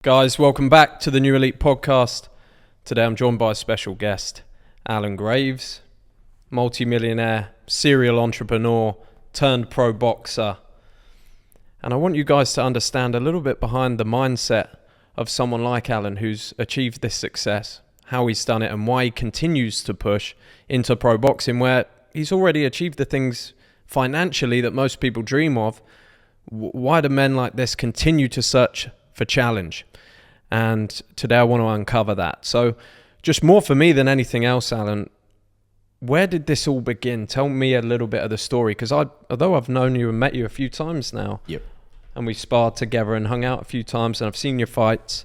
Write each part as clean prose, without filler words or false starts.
Guys, welcome back to the New Elite podcast. Today I'm joined by a special guest, Alan Graves, multi-millionaire, serial entrepreneur, turned pro boxer. And I want you guys to understand a little bit behind the mindset of someone like Alan who's achieved this success, how he's done it and why he continues to push into pro boxing where he's already achieved the things financially that most people dream of. Why do men like this continue to search for challenge? And today I want to uncover that. So just more for me than anything else, Alan, where did this all begin? Tell me a little bit of the story, because although I've known you and met you a few times now, Yep. and we sparred together and hung out a few times and I've seen your fights,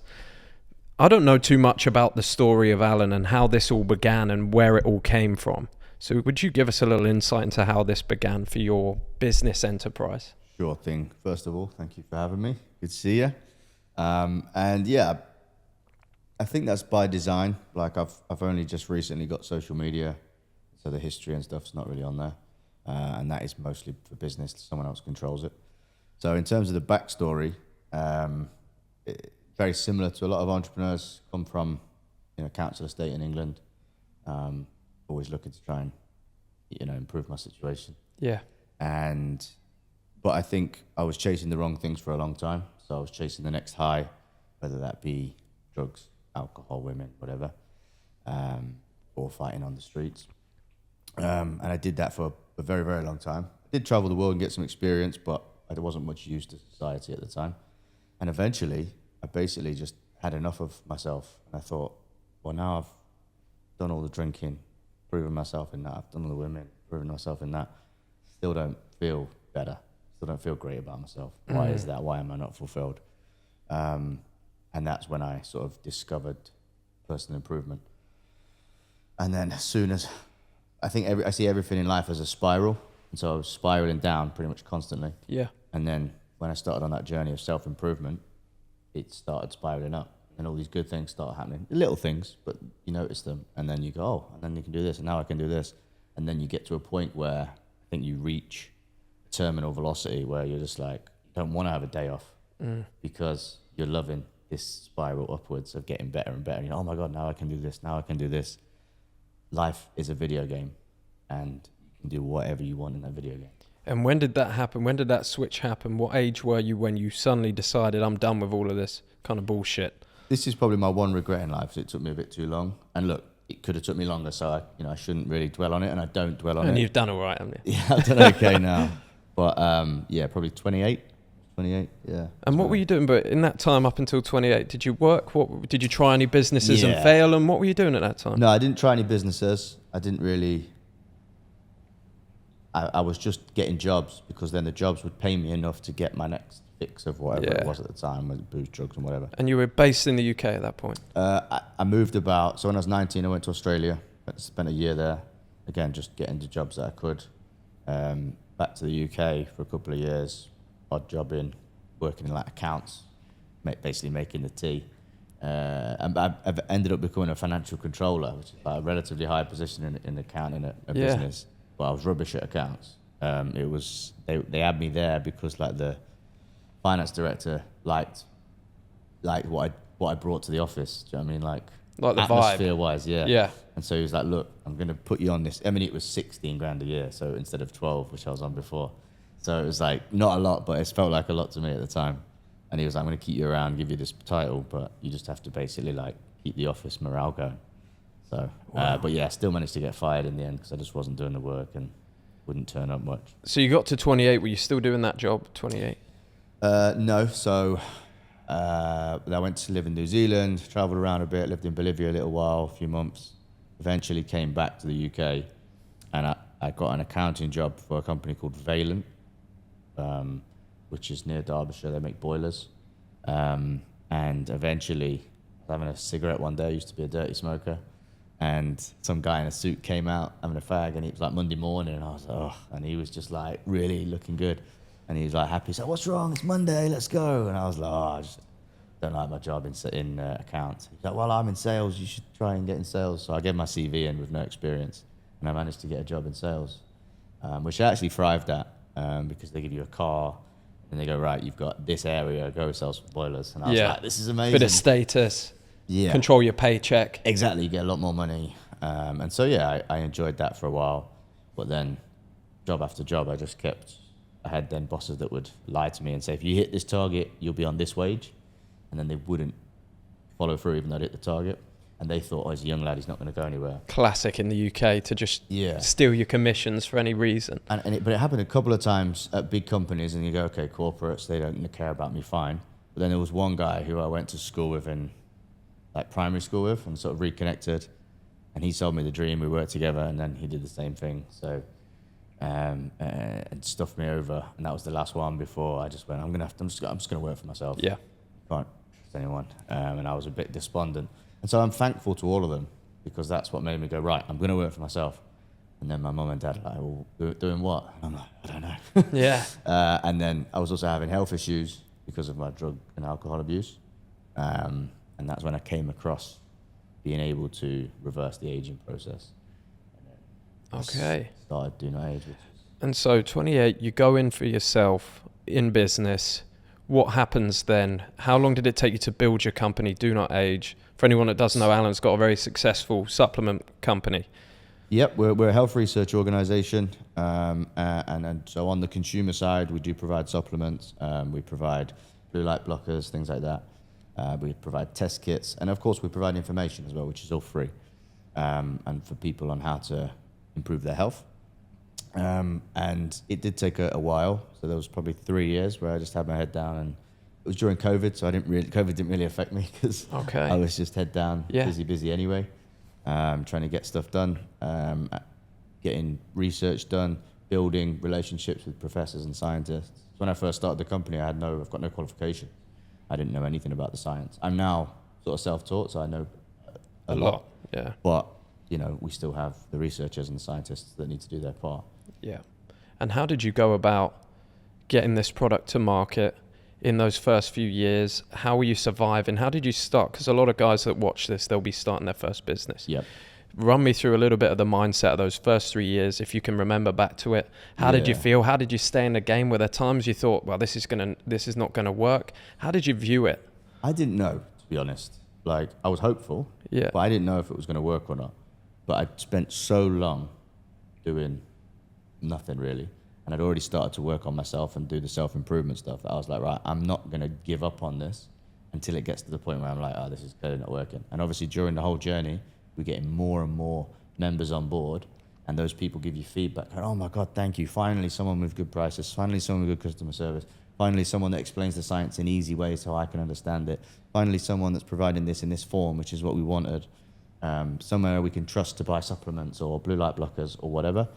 I don't know too much about the story of Alan and how this all began and where it all came from. So would you give us a little insight into how this began for your business enterprise? Sure thing. First of all, thank you for having me. Good to see you. And yeah, I think that's by design. Like I've only just recently got social media, so the history and stuff's not really on there, and that is mostly for business. Someone else controls it. So in terms of the backstory, very similar to a lot of entrepreneurs. Come from, council estate in England. Always looking to try and, improve my situation. Yeah. But I think I was chasing the wrong things for a long time. So I was chasing the next high, whether that be drugs, alcohol, women, whatever, or fighting on the streets. And I did that for a very, very long time. I did travel the world and get some experience, but I wasn't much used to society at the time. And eventually, I basically just had enough of myself. And I thought, well, now I've done all the drinking, proven myself in that. I've done all the women, proven myself in that. Still don't feel better. Still don't feel great about myself. Why is that? Why am I not fulfilled? And that's when I sort of discovered personal improvement. And then as soon as, I see everything in life as a spiral. And so I was spiraling down pretty much constantly. Yeah. And then when I started on that journey of self-improvement, it started spiraling up. And all these good things start happening. Little things, but you notice them. And then you go, oh, and then you can do this. And now I can do this. And then you get to a point where I think you reach terminal velocity where you're just like, you don't want to have a day off because you're loving this spiral upwards of getting better and better. Oh my God, now I can do this. Now I can do this. Life is a video game and you can do whatever you want in that video game. And when did that happen? When did that switch happen? What age were you when you suddenly decided I'm done with all of this kind of bullshit? This is probably my one regret in life. It took me a bit too long. And look, it could have took me longer, so I shouldn't really dwell on it, and I don't dwell on it. And you've done all right, haven't you? Yeah, I've done okay now. But yeah, probably 28, yeah. And what were you doing? But in that time up until 28, did you work? What did you try any businesses and Yeah. fail? And what were you doing at that time? No, I didn't try any businesses. I didn't really. I was just getting jobs because then the jobs would pay me enough to get my next fix of whatever it was at the time, with booze, drugs, and whatever. And you were based in the UK at that point? I moved about. So when I was 19, I went to Australia. Spent a year there. Again, just getting the jobs that I could. Back to the UK for a couple of years, odd job working in like accounts, basically making the tea. And I've ended up becoming a financial controller, which is like a relatively high position in accounting a business. But I was rubbish at accounts. They had me there because like the finance director liked what I brought to the office. Do you know what I mean? Like the atmosphere-wise, yeah. Yeah. And so he was like, look, I'm going to put you on this. I mean, it was 16 grand a year, so instead of 12, which I was on before. So it was like, not a lot, but it felt like a lot to me at the time. And he was like, I'm going to keep you around, give you this title, but you just have to basically like keep the office morale going. So, but yeah, still managed to get fired in the end because I just wasn't doing the work and wouldn't turn up much. So you got to 28. Were you still doing that job, 28? No, so I went to live in New Zealand, travelled around a bit, lived in Bolivia a little while, a few months. Eventually came back to the UK, and I got an accounting job for a company called Valent, which is near Derbyshire. They make boilers. And eventually, I was having a cigarette one day. I used to be a dirty smoker. And some guy in a suit came out having a fag, and it was like Monday morning, and I was like, oh, and he was just like really looking good. And he was like happy. He's like, what's wrong? It's Monday, let's go. And I was like, oh, I just don't like my job in accounts. He's like, well, I'm in sales. You should try and get in sales. So I gave my CV in with no experience, and I managed to get a job in sales, which I actually thrived at because they give you a car, And they go, right, you've got this area, go sell some boilers. And I was Yeah. like, this is amazing. Bit of status. Yeah. Control your paycheck. Exactly, you get a lot more money. And so, yeah, I enjoyed that for a while. But then, job after job, I had then bosses that would lie to me and say, if you hit this target, you'll be on this wage. And then they wouldn't follow through even though they hit the target. And they thought, oh, he's a young lad, he's not going to go anywhere. Classic in the UK to just Yeah. steal your commissions for any reason. But it happened a couple of times at big companies, and you go, okay, corporates, they don't care about me, fine. But then there was one guy who I went to school with like primary school with, and sort of reconnected, and he sold me the dream. We worked together, and then he did the same thing. So, and stuffed me over, and that was the last one before I just went. I'm just gonna work for myself. Yeah. Can't trust anyone, and I was a bit despondent, and so I'm thankful to all of them because that's what made me go right. I'm gonna work for myself. And then my mum and dad were like, well, doing what? And I'm like, I don't know. Yeah. And then I was also having health issues because of my drug and alcohol abuse. And that's when I came across being able to reverse the aging process. And then Okay. started Do Not Age. And so 28, you go in for yourself in business. What happens then? How long did it take you to build your company, Do Not Age? For anyone that doesn't know, Alan's got a very successful supplement company. Yep, we're a health research organisation, and so on the consumer side, we do provide supplements. We provide blue light blockers, things like that. We provide test kits, and of course, we provide information as well, which is all free, and for people on how to improve their health. And it did take a while, so there was probably 3 years where I just had my head down, and it was during COVID, so COVID didn't really affect me because I was just head down, busy anyway. Trying to get stuff done, getting research done, building relationships with professors and scientists. When I first started the company, I've got no qualification. I didn't know anything about the science. I'm now sort of self-taught, so I know a lot. Yeah. But, we still have the researchers and the scientists that need to do their part. Yeah. And how did you go about getting this product to market in those first few years? How were you surviving? How did you start? Because a lot of guys that watch this, they'll be starting their first business. Yep. Run me through a little bit of the mindset of those first 3 years, if you can remember back to it. How did you feel? How did you stay in the game? Were there times you thought, well, this is not gonna work? How did you view it? I didn't know, to be honest. Like, I was hopeful, but I didn't know if it was going to work or not. But I'd spent so long doing nothing really, and I'd already started to work on myself and do the self-improvement stuff, that I was like, right, I'm not going to give up on this until it gets to the point where I'm like, oh, this is clearly not working. And obviously during the whole journey, we're getting more and more members on board, and those people give you feedback. Oh my God, thank you. Finally someone with good prices, finally someone with good customer service, finally someone that explains the science in easy ways so I can understand it, finally someone that's providing this in this form, which is what we wanted. Somewhere we can trust to buy supplements or blue light blockers or whatever.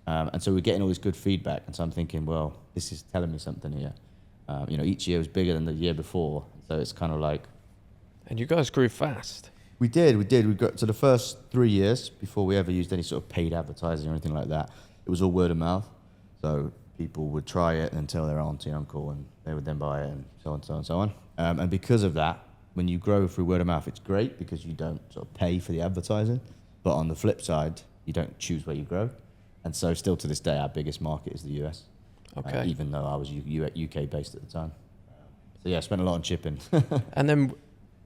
And so we're getting all this good feedback, and so I'm thinking, well, this is telling me something here. Each year was bigger than the year before, so it's kind of like... And you guys grew fast. We did. We got to the first 3 years before we ever used any sort of paid advertising or anything like that. It was all word of mouth. So people would try it and tell their auntie and uncle, and they would then buy it, and so on, so on, so on. And because of that, when you grow through word of mouth, it's great because you don't sort of pay for the advertising. But on the flip side, you don't choose where you grow. And so still to this day, our biggest market is the US. Okay. Even though I was UK based at the time. So yeah, I spent a lot on shipping. And then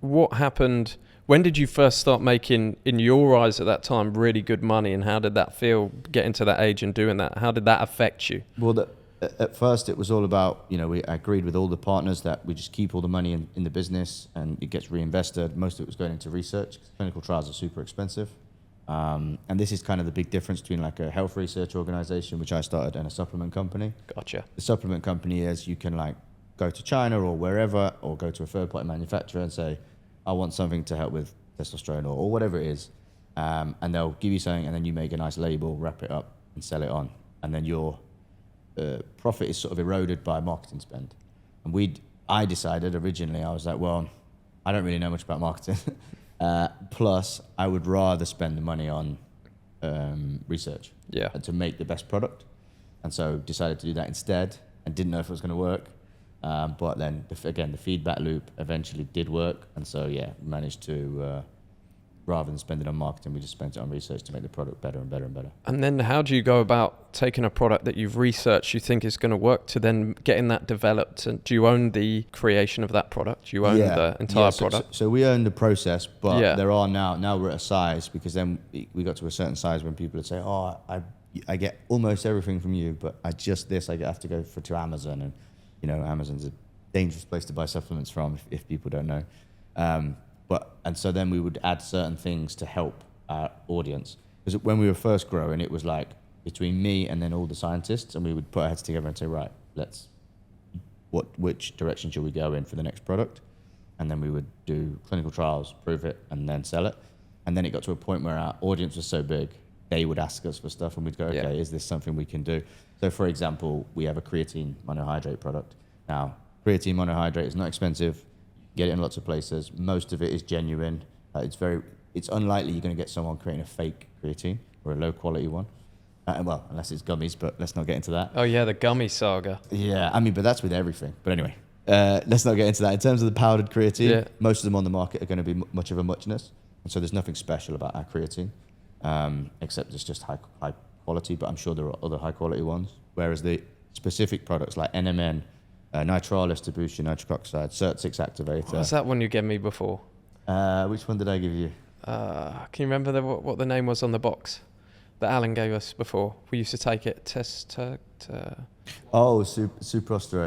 what happened? When did you first start making, in your eyes at that time, really good money? And how did that feel, getting to that age and doing that? How did that affect you? Well, at first it was all about, I agreed with all the partners that we just keep all the money in the business and it gets reinvested. Most of it was going into research. Clinical trials are super expensive. And this is kind of the big difference between like a health research organization, which I started, and a supplement company. Gotcha. The supplement company is you can like go to China or wherever, or go to a third party manufacturer and say, I want something to help with testosterone or whatever it is. And they'll give you something, and then you make a nice label, wrap it up and sell it on. And then your profit is sort of eroded by marketing spend. And I decided originally, I was like, well, I don't really know much about marketing. Plus, I would rather spend the money on research to make the best product. And so decided to do that instead, and didn't know if it was going to work. But then, again, the feedback loop eventually did work. And so, managed to rather than spend it on marketing, we just spent it on research to make the product better and better and better. And then how do you go about taking a product that you've researched, you think is going to work, to then getting that developed? And do you own the creation of that product? Do you own the entire product? So we own the process, but Yeah. there are now we're at a size, because then we got to a certain size when people would say, oh, I get almost everything from you, but I have to go to Amazon, and Amazon's a dangerous place to buy supplements from if people don't know. And so then we would add certain things to help our audience. Because when we were first growing, it was like between me and then all the scientists, and we would put our heads together and say, right, which direction should we go in for the next product? And then we would do clinical trials, prove it, and then sell it. And then it got to a point where our audience was so big, they would ask us for stuff, and we'd go, okay, is this something we can do? So for example, we have a creatine monohydrate product. Now, creatine monohydrate is not expensive. Get it in lots of places. Most of it is genuine. It's unlikely you're going to get someone creating a fake creatine or a low quality one. Well, unless it's gummies, but let's not get into that. Oh yeah, the gummy saga. Yeah, but that's with everything. But anyway, let's not get into that. In terms of the powdered creatine, most of them on the market are going to be much of a muchness. And so there's nothing special about our creatine, except it's just high quality, but I'm sure there are other high quality ones. Whereas the specific products like NMN, nitralis to boost your nitric oxide, CERT6 activator. What's that one you gave me before? Which one did I give you? Can you remember what the name was on the box that Alan gave us before? We used to take it. Suprosterone.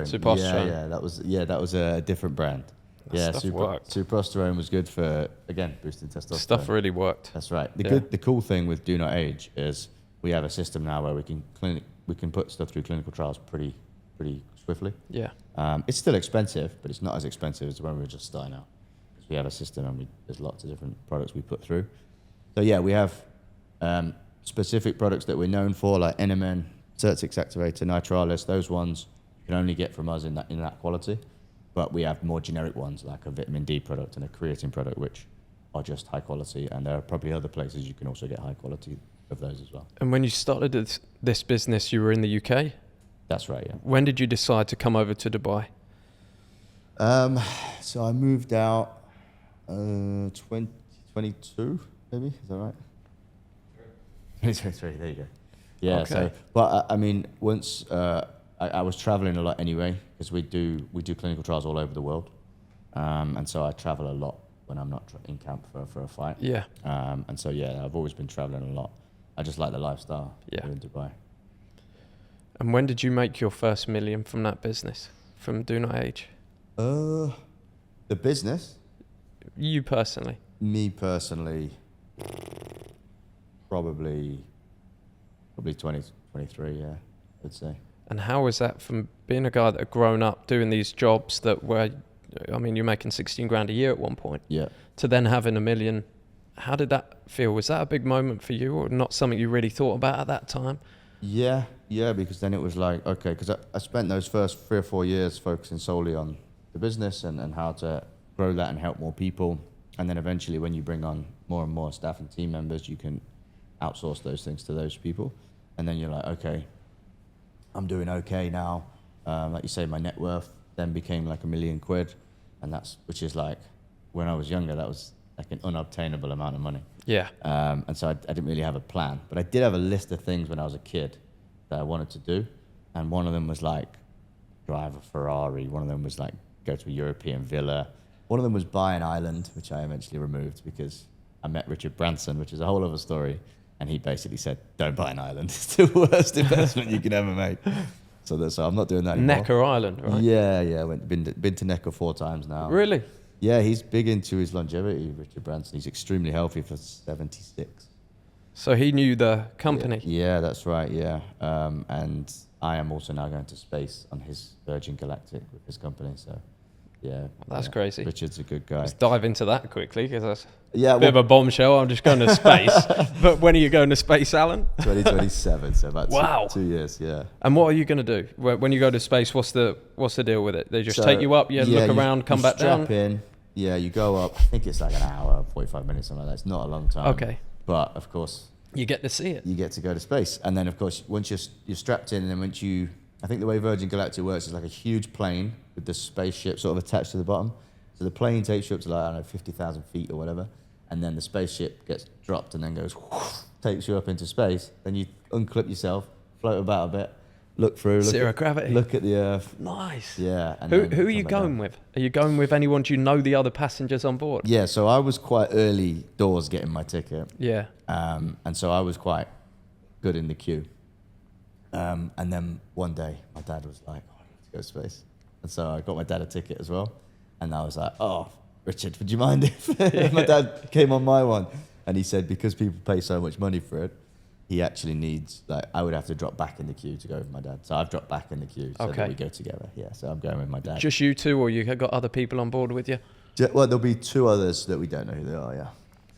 Suprosterone. Yeah, that was a different brand. Worked. Suprosterone was good for, again, boosting testosterone. Stuff really worked. That's right. The cool thing with Do Not Age is we have a system now where we can put stuff through clinical trials pretty swiftly. Yeah. It's still expensive, but it's not as expensive as when we were just starting out. Because we have a system, and there's lots of different products we put through. So yeah, we have specific products that we're known for, like NMN, CERT6 activator, nitralis. Those ones you can only get from us in that quality. But we have more generic ones, like a vitamin D product and a creatine product, which are just high quality. And there are probably other places you can also get high quality of those as well. And when you started this business, you were in the UK? That's right, yeah. When did you decide to come over to Dubai? So I moved out 2022, maybe, is that right? 2023, there you go. Yeah, okay. So, but once I was traveling a lot anyway, because we do clinical trials all over the world. And so I travel a lot when I'm not in camp for a fight. Yeah. And so, yeah, I've always been traveling a lot. I just like the lifestyle here in Dubai. And when did you make your first million from that business, from Do Not Age? The business? You personally? Me personally, probably 2023, yeah, I'd say. And how was that from being a guy that had grown up doing these jobs that were, you're making 16 grand a year at one point, to then having $1 million? How did that feel? Was that a big moment for you, or not something you really thought about at that time? Yeah, because then it was like, okay, because I spent those first 3 or 4 years focusing solely on the business and how to grow that and help more people. And then eventually when you bring on more and more staff and team members, you can outsource those things to those people. And then you're like, okay, I'm doing okay now. Like you say, my net worth then became like £1 million. And which is like, when I was younger, that was like an unobtainable amount of money. Yeah. And so I didn't really have a plan, but I did have a list of things when I was a kid that I wanted to do. And one of them was like drive a Ferrari. One of them was like go to a European villa. One of them was buy an island, which I eventually removed because I met Richard Branson, which is a whole other story. And he basically said, don't buy an island. It's the worst investment you can ever make. So I'm not doing that anymore. Necker Island, right? Yeah. Been to Necker 4 times now. Really? Yeah, he's big into his longevity, Richard Branson. He's extremely healthy for 76. So he knew the company? Yeah, that's right, yeah. And I am also now going to space on his Virgin Galactic with his company, so yeah. That's crazy. Richard's a good guy. Let's dive into that quickly, because that's a bit of a bombshell. I'm just going to space. But when are you going to space, Alan? 2027, so about 2 years, yeah. And what are you going to do? When you go to space, what's the deal with it? They just take you up, look around, come back down? Strap in, you go up. I think it's like an hour, 45 minutes, something like that. It's not a long time. Okay. But, of course... You get to see it. You get to go to space. And then, of course, once you're strapped in, and then once you... I think the way Virgin Galactic works is like a huge plane with the spaceship sort of attached to the bottom. So the plane takes you up to like, 50,000 feet or whatever. and then the spaceship gets dropped and then goes, takes you up into space. Then you unclip yourself, float about a bit, look through, Zero gravity. look at the Earth. Nice. Yeah. And Who are you going with? Are you going with anyone? Do you know the other passengers on board? Yeah, so I was quite early doors getting my ticket. Yeah. And so I was quite good in the queue. And then one day my dad was like, oh, I need to go to space. And so I got my dad a ticket as well. And I was like, oh, Richard, would you mind if my dad came on my one? And he said, because people pay so much money for it, he actually needs, like, I would have to drop back in the queue to go with my dad. So I've dropped back in the queue so that we go together. Yeah, so I'm going with my dad. Just you two, or you got other people on board with you? Well, there'll be two others that we don't know who they are, yeah.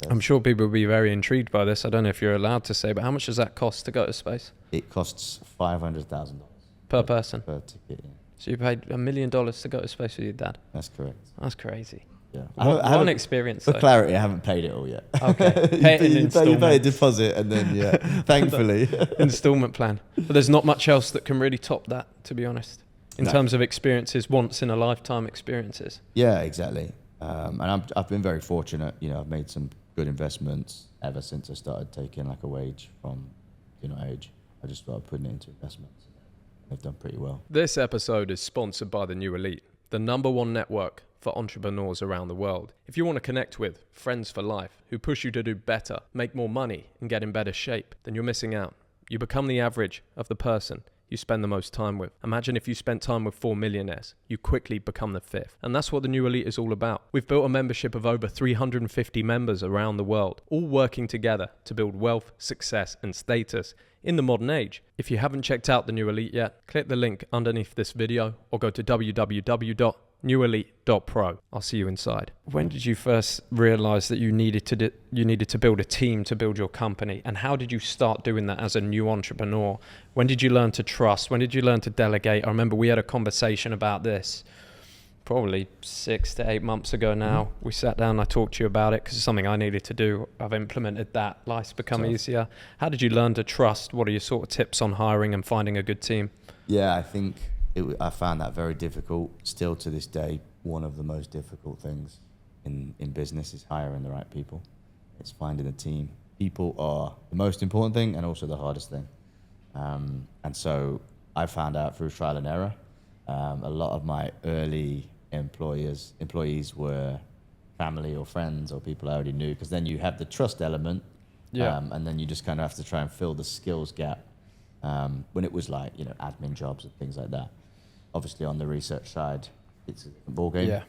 So I'm sure people will be very intrigued by this. I don't know if you're allowed to say, but how much does that cost to go to space? it costs $500,000 Per person? per ticket, yeah. So you paid $1 million to go to space with your dad? That's correct. That's crazy. Yeah. One experience, For though. clarity, I haven't paid it all yet. Okay. Pay it in you pay a installments. deposit and then, yeah, thankfully. Installment plan. But there's not much else that can really top that, to be honest, in No. terms of experiences, once in a lifetime experiences. Yeah, exactly. And I've been very fortunate. You know, I've made some good investments ever since I started taking like a wage from, age. I just started putting it into investments. They've done pretty well. This episode is sponsored by the New Elite, the #1 network for entrepreneurs around the world. If you want to connect with friends for life who push you to do better, make more money, and get in better shape, then you're missing out. You become the average of the person you spend the most time with. Imagine if you spent time with 4 millionaires, you quickly become the 5th. And that's what the New Elite is all about. We've built a membership of over 350 members around the world, all working together to build wealth, success, and status in the modern age. If you haven't checked out the New Elite yet, click the link underneath this video or go to www.newelite.pro. I'll see you inside. When did you first realize that you needed to build a team to build your company, and how did you start doing that as a new entrepreneur? When did you learn to trust? When did you learn to delegate? I remember we had a conversation about this probably 6 to 8 months ago now. We sat down, I talked to you about it because it's something I needed to do. I've implemented that. Life's become easier. How did you learn to trust? What are your sort of tips on hiring and finding a good team? Yeah, I think I found that very difficult. Still to this day, one of the most difficult things in business is hiring the right people. It's finding a team. People are the most important thing and also the hardest thing. And so I found out through trial and error. A lot of my early employees were family or friends or people I already knew, because then you have the trust element, and then you just kind of have to try and fill the skills gap. When it was like, admin jobs and things like that. Obviously on the research side, it's a different ballgame. Yeah.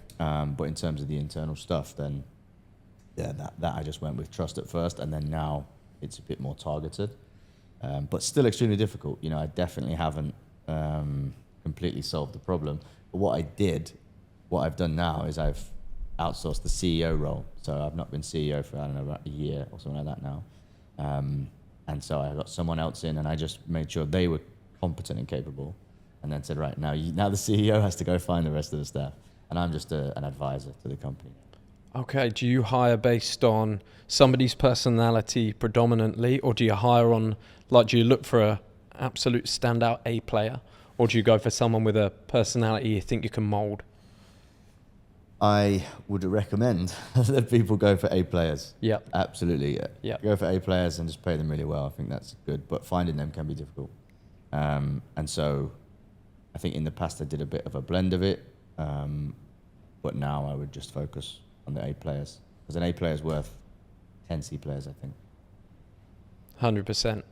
But in terms of the internal stuff, then that I just went with trust at first, and then now it's a bit more targeted. But still extremely difficult. I definitely haven't completely solved the problem. But what I've done now is I've outsourced the CEO role. So I've not been CEO for, I don't know, about a year or something like that now. And so I got someone else in, and I just made sure they were competent and capable, and then said, right, now the CEO has to go find the rest of the staff, and I'm just an advisor to the company. Okay, do you hire based on somebody's personality predominantly, or do you hire on, do you look for a absolute standout A player, or do you go for someone with a personality you think you can mold? I would recommend that people go for A players. Yeah. Absolutely, yeah. Yeah. Go for A players and just pay them really well. I think that's good, but finding them can be difficult. And so I think in the past I did a bit of a blend of it, but now I would just focus on the A players, because an A player is worth 10 C players, I think. 100%.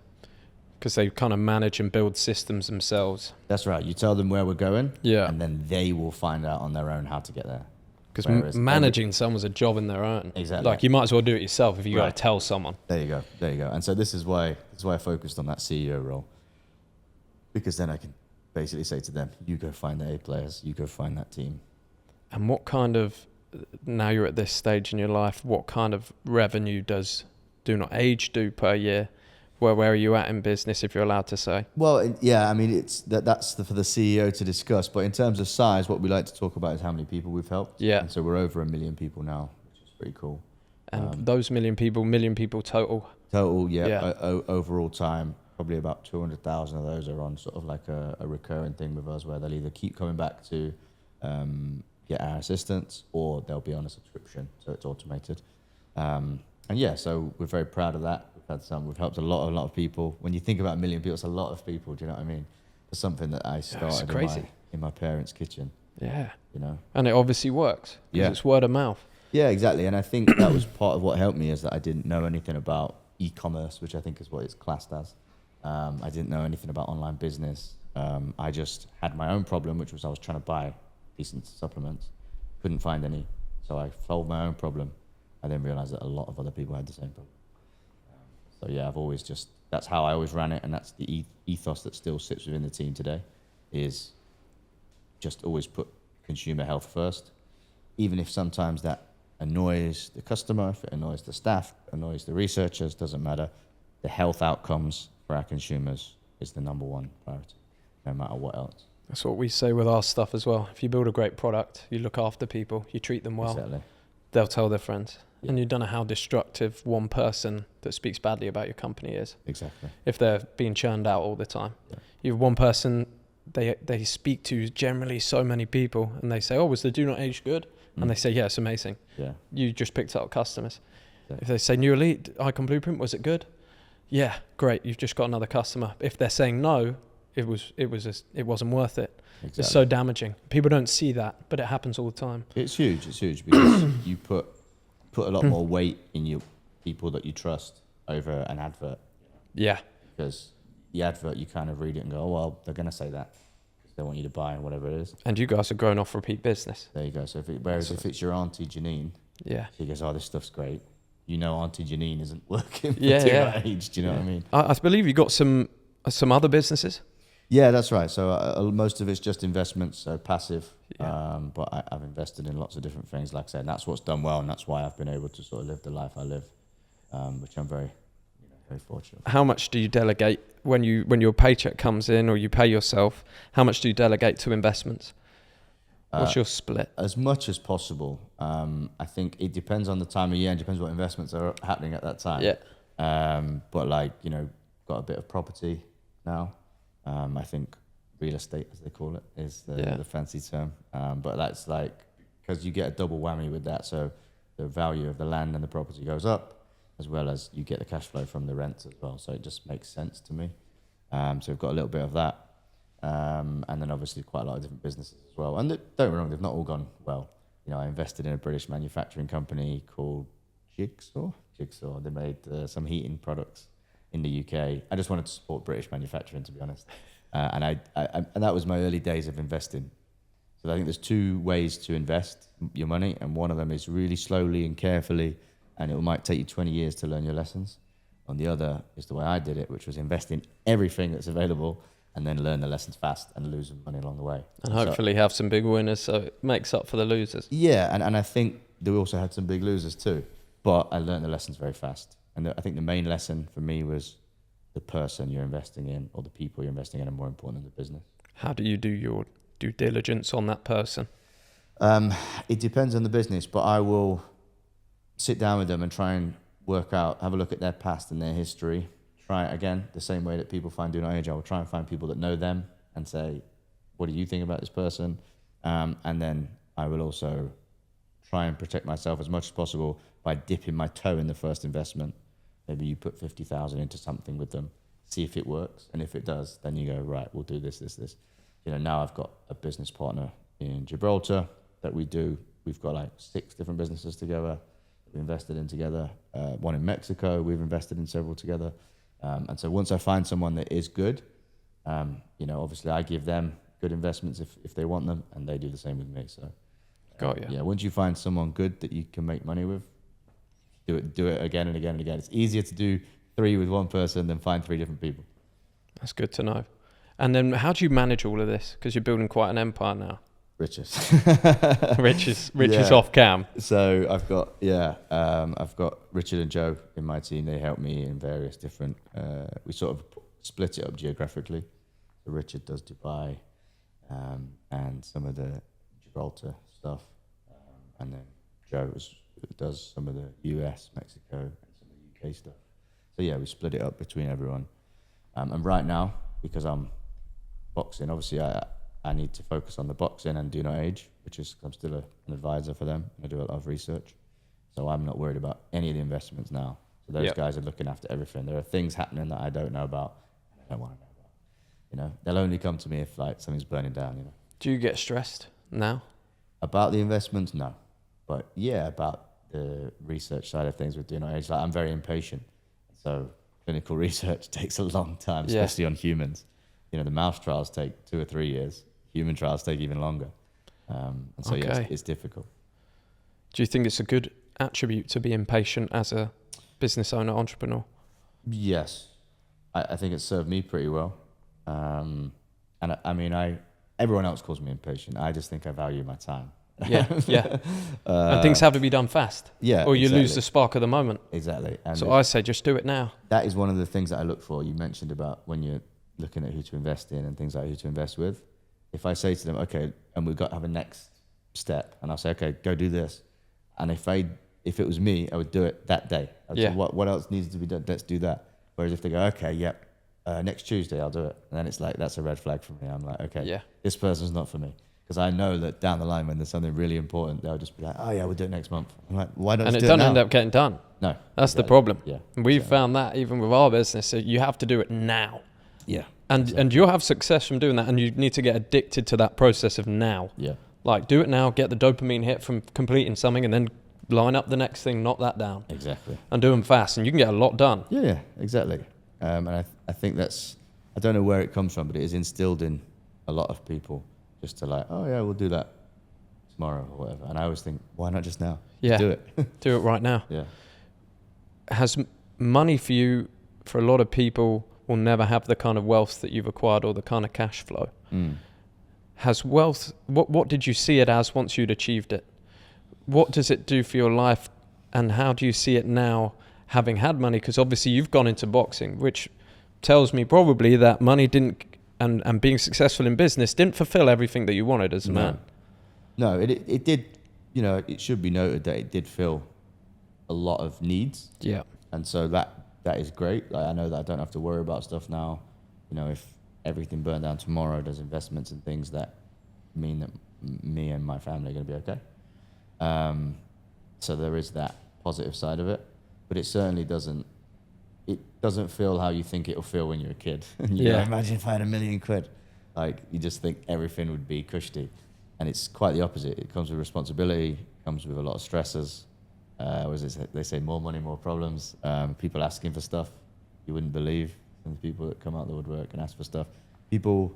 Because they kind of manage and build systems themselves. That's right. You tell them where we're going, Yeah. and then they will find out on their own how to get there. Because managing someone's a job in their own. Exactly. Like, you might as well do it yourself if you got to tell someone. There you go. And so this is why I focused on that CEO role, because then I can basically say to them, you go find the A players, you go find that team. And what kind of, now you're at this stage in your life, what kind of revenue does Do Not Age do per year? Where are you at in business, if you're allowed to say? Well, yeah, I mean, that's for the CEO to discuss. But in terms of size, what we like to talk about is how many people we've helped. Yeah. And so we're over 1 million people now, which is pretty cool. And those million people total? Total, yeah. Overall time, probably about 200,000 of those are on sort of like a recurring thing with us, where they'll either keep coming back to get our assistance, or they'll be on a subscription, so it's automated. And yeah, so we're very proud of that. We've helped a lot of people. When you think about 1 million people, it's a lot of people. Do you know what I mean? It's something that I started in my parents' kitchen. Yeah. You know, And it obviously works. Yeah. It's word of mouth. yeah, exactly. And I think that was part of what helped me, is that I didn't know anything about e-commerce, which I think is what it's classed as. I didn't know anything about online business. I just had my own problem, which was I was trying to buy decent supplements, couldn't find any. So I solved my own problem. I then realized that a lot of other people had the same problem. So yeah, that's how I always ran it, and that's the ethos that still sits within the team today, is just always put consumer health first, even if sometimes that annoys the customer, if it annoys the staff, annoys the researchers, doesn't matter. The health outcomes for our consumers is the number one priority, no matter what else. That's what we say with our stuff as well. If you build a great product, you look after people, you treat them well, Exactly. they'll tell their friends. Yeah. And you don't know how destructive one person that speaks badly about your company is. Exactly. If they're being churned out all the time. Yeah. You have one person, they speak to generally so many people, and they say, oh, was the do not age good? And they say, yeah, it's amazing. Yeah. You just picked up customers. Yeah. If they say New Elite Icon Blueprint, was it good? Yeah, great. You've just got another customer. If they're saying no, it wasn't worth it. Exactly. It's so damaging. People don't see that, but it happens all the time. It's huge. It's huge because you put a lot more weight in your people that you trust over an advert. Yeah. Because the advert, you kind of read it and go, oh, well, they're going to say that because they want you to buy and whatever it is. And you guys are growing off repeat business. There you go. So if it's your auntie Janine, Yeah. she goes, oh, this stuff's great. You know, Auntie Janine isn't working for age. Do you know what I mean? I believe you got some other businesses. Yeah, that's right. So most of it's just investments, so passive. Yeah. But I've invested in lots of different things, like I said, and that's what's done well, and that's why I've been able to sort of live the life I live, which I'm very fortunate. How much do you delegate when your paycheck comes in or you pay yourself? How much do you delegate to investments? What's your split? As much as possible. I think it depends on the time of year and depends what investments are happening at that time. Yeah. But got a bit of property now. I think real estate, as they call it, is the fancy term. But that's because you get a double whammy with that. So the value of the land and the property goes up, as well as you get the cash flow from the rents as well. So it just makes sense to me. So we've got a little bit of that. And then obviously quite a lot of different businesses as well. And don't get me wrong, they've not all gone well. I invested in a British manufacturing company called Jigsaw. They made some heating products in the UK. I just wanted to support British manufacturing, to be honest. And that was my early days of investing. So I think there's two ways to invest your money, and one of them is really slowly and carefully, and it might take you 20 years to learn your lessons. And the other is the way I did it, which was invest in everything that's available and then learn the lessons fast and lose some money along the way. And hopefully have some big winners, so it makes up for the losers. Yeah, and I think they also had some big losers too. But I learned the lessons very fast. And I think the main lesson for me was the person you're investing in, or the people you're investing in, are more important than the business. How do you do your due diligence on that person? It depends on the business, but I will sit down with them and try and have a look at their past and their history. Try it again, the same way that people find Do Not Age. I will try and find people that know them and say, what do you think about this person? And then I will also try and protect myself as much as possible by dipping my toe in the first investment. Maybe you put 50,000 into something with them, see if it works. And if it does, then you go, right, we'll do this. Now I've got a business partner in Gibraltar that we've got 6 different businesses together we invested in together. One in Mexico, we've invested in several together. And so once I find someone that is good, obviously I give them good investments if they want them, and they do the same with me. So, Got you. Yeah, once you find someone good that you can make money with, do it again and again and again. It's easier to do 3 with one person than find 3 different people. That's good to know. And then how do you manage all of this? Because you're building quite an empire now. Riches. Riches off cam. So I've got Richard and Joe in my team. They help me in various different. We sort of split it up geographically. So Richard does Dubai, and some of the Gibraltar stuff, and then Joe does some of the US, Mexico, and some of the UK stuff. So yeah, we split it up between everyone. And right now, because I'm boxing, obviously I need to focus on the boxing and Do Not Age, which is I'm still an advisor for them, and I do a lot of research. So I'm not worried about any of the investments now. So those Yep. guys are looking after everything. There are things happening that I don't know about. I don't want to know about. You know, they'll only come to me if like something's burning down. You know. Do you get stressed now? About the investments, no. But yeah, about the research side of things with doing age, like I'm very impatient. So clinical research takes a long time, Yeah. especially on humans. You know, the mouse trials take 2 or 3 years. Human trials take even longer. And so yeah, Okay. it's difficult. Do you think it's a good attribute to be impatient as a business owner, entrepreneur? Yes, I think it served me pretty well. And I mean, everyone else calls me impatient. I just think I value my time. Yeah. And things have to be done fast. Yeah, Or you lose exactly. the spark of the moment. Exactly. And So I say just do it now. that is one of the things that I look for. You mentioned about when you're looking at who to invest in and things like who to invest with. If I say to them, okay, and we've got to have a next step, and I'll say, okay, go do this. And if it was me, I would do it that day. I'd Yeah. say, what else needs to be done? Let's do that. Whereas if they go, okay, yep, next Tuesday I'll do it. And then it's like, that's a red flag for me. I'm like, okay, Yeah. this person's not for me. Because I know that down the line when there's something really important, they'll just be like, oh yeah, we'll do it next month. I'm like, why don't And you it do it doesn't now? end up getting done. No. That's the exactly. problem. Yeah. And we've exactly. found that even with our business, so you have to do it now. Yeah. And you'll have success from doing that, and you need to get addicted to that process of now. Yeah. Like, do it now, get the dopamine hit from completing something, and then line up the next thing, knock that down. Exactly. And do them fast, and you can get a lot done. Yeah, exactly. And I think that's, I don't know where it comes from, but it is instilled in a lot of people just to like, oh yeah, we'll do that tomorrow or whatever. And I always think, why not just now? Yeah. Do it. Do it right now. Yeah. Has money for you, for a lot of people, will never have the kind of wealth that you've acquired or the kind of cash flow. Has wealth, what did you see it as once you'd achieved it? What does it do for your life, and how do you see it now, having had money? Because obviously you've gone into boxing, which tells me probably that money didn't, and being successful in business didn't fulfill everything that you wanted as a man. No, it did, you know, it should be noted that it did fill a lot of needs. Yeah. And so that is great. Like, I know that I don't have to worry about stuff now. You know, if everything burned down tomorrow, there's investments and things that mean that me and my family are going to be okay. So there is that positive side of it, but it certainly doesn't feel how you think it'll feel when you're a kid. You know, imagine if I had £1 million. Like, you just think everything would be cushy, and it's quite the opposite. It comes with responsibility, it comes with a lot of stresses. They say more money, more problems. People asking for stuff you wouldn't believe. Some people that come out the woodwork and ask for stuff. People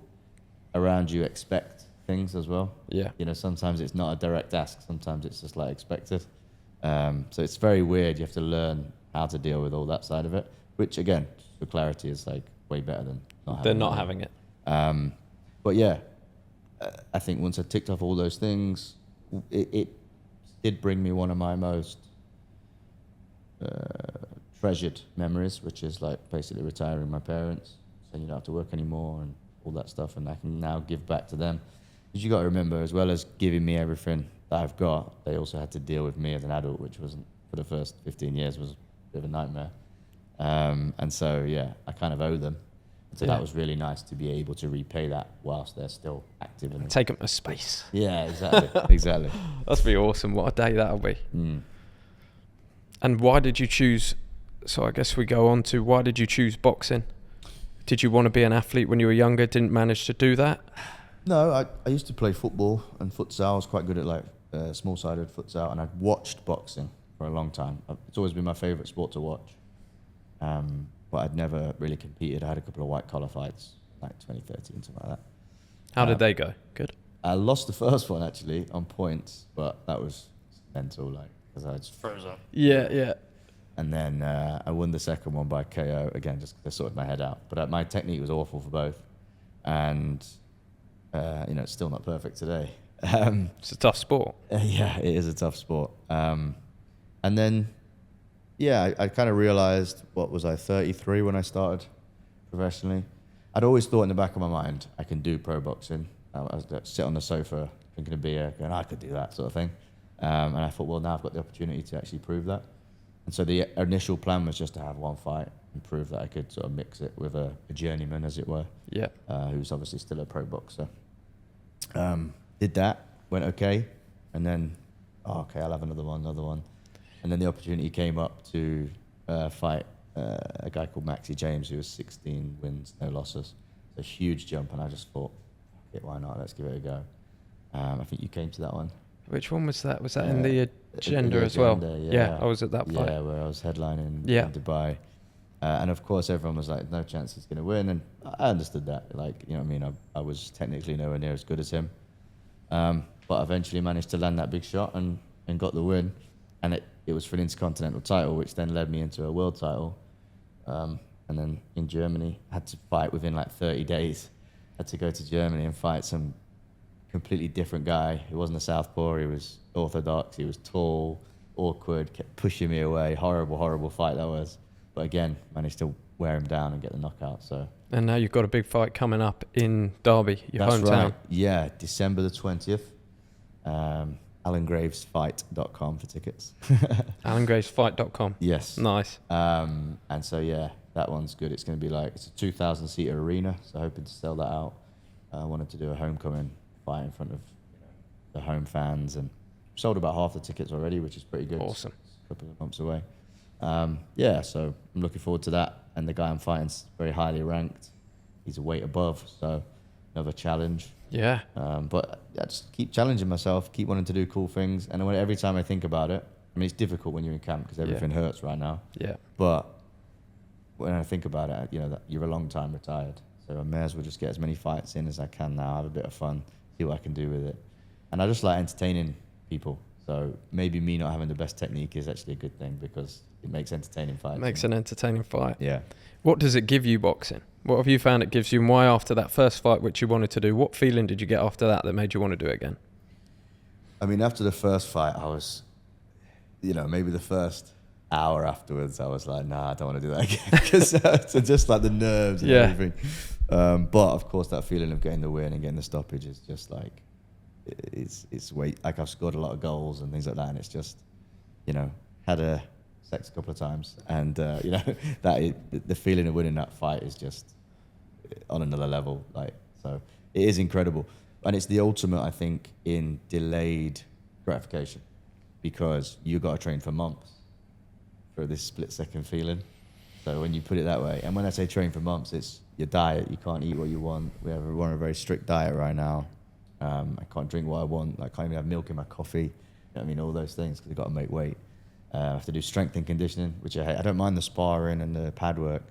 around you expect things as well. Yeah. You know, sometimes it's not a direct ask. Sometimes it's just like expected. So it's very weird. You have to learn how to deal with all that side of it, which again, for clarity, is like way better than not having They're not money. having it. But yeah, I think once I ticked off all those things, it did bring me one of my most treasured memories, which is like basically retiring my parents, saying you don't have to work anymore and all that stuff, and I can now give back to them. Because you got to remember, as well as giving me everything that I've got, they also had to deal with me as an adult, which wasn't, for the first 15 years, was a bit of a nightmare. And so yeah, I kind of owe them. So that was really nice to be able to repay that whilst they're still active. And Take them to space. yeah, exactly, exactly. That's be awesome. What a day that'll be. And why did you choose, so I guess we go on to, why did you choose boxing? Did you want to be an athlete when you were younger, didn't manage to do that? No, I used to play football and futsal. I was quite good at like small-sided futsal, and I'd watched boxing for a long time. It's always been my favourite sport to watch. But I'd never really competed. I had a couple of white-collar fights, like 2013, something like that. How did they go? Good. I lost the first one, actually, on points, but that was mental, like, because I just froze up. Yeah. And then I won the second one by KO, again, just because I sorted my head out. But my technique was awful for both. And, you know, it's still not perfect today. It's a tough sport. Yeah, it is a tough sport. And then, yeah, I kind of realized, what was I, 33 when I started professionally? I'd always thought in the back of my mind, I can do pro boxing. I was sit on the sofa, drinking a beer, going, I could do that sort of thing. And I thought, well, now I've got the opportunity to actually prove that. And so the initial plan was just to have one fight and prove that I could sort of mix it with a journeyman, as it were, Yeah. who's obviously still a pro boxer. Did that, went okay, and then, okay, I'll have another one. And then the opportunity came up to fight a guy called Maxie James, who was 16 wins, no losses. It's a huge jump, and I just thought, why not? Let's give it a go. I think you came to that one. Which one was that? Was that in the agenda as well? Yeah, I was at that fight. Yeah, where I was headlining Yeah. in Dubai. And of course, everyone was like, no chance he's going to win. And I understood that. Like, you know what I mean? I was technically nowhere near as good as him. But eventually managed to land that big shot and got the win. And it was for an Intercontinental title, which then led me into a world title. And then in Germany, had to fight within like 30 days. Had to go to Germany and fight some completely different guy. He wasn't a southpaw, he was orthodox, he was tall, awkward, kept pushing me away. Horrible fight that was. But again, managed to wear him down and get the knockout. So. And now you've got a big fight coming up in Derby, your That's hometown. Right. Yeah, December the 20th. AlanGravesFight.com for tickets. AlanGravesFight.com. Yes. Nice. And so, yeah, that one's good. It's going to be like, it's a 2,000-seater arena, so hoping to sell that out. I wanted to do a homecoming fight in front of the home fans, and sold about half the tickets already, which is pretty good. Awesome. It's a couple of months away. Yeah, so I'm looking forward to that. And the guy I'm fighting's very highly ranked. He's a weight above, so another challenge. Yeah. But I just keep challenging myself, keep wanting to do cool things. And every time I think about it, I mean, it's difficult when you're in camp because everything hurts right now. Yeah. But when I think about it, that you're a long time retired. So I may as well just get as many fights in as I can now, have a bit of fun, see what I can do with it. And I just like entertaining people. So maybe me not having the best technique is actually a good thing because it makes entertaining fights. Makes an entertaining fight. Yeah. What does it give you, boxing? What have you found it gives you, and why after that first fight, which you wanted to do, what feeling did you get after that made you want to do it again? I mean, after the first fight, I was, maybe the first hour afterwards, I was like, nah, I don't want to do that again. Because so just like the nerves and everything. But of course, that feeling of getting the win and getting the stoppage is just like, it's weight. Like I've scored a lot of goals and things like that, and it's just, had a sex a couple of times, and the feeling of winning that fight is just on another level. Like, so it is incredible, and it's the ultimate, I think, in delayed gratification, because you got to train for months for this split-second feeling. So when you put it that way, and when I say train for months, it's your diet. You can't eat what you want. We're on a very strict diet right now. I can't drink what I want. I can't even have milk in my coffee. You know what I mean? All those things, because you've got to make weight. I have to do strength and conditioning, which I hate. I don't mind the sparring and the pad work,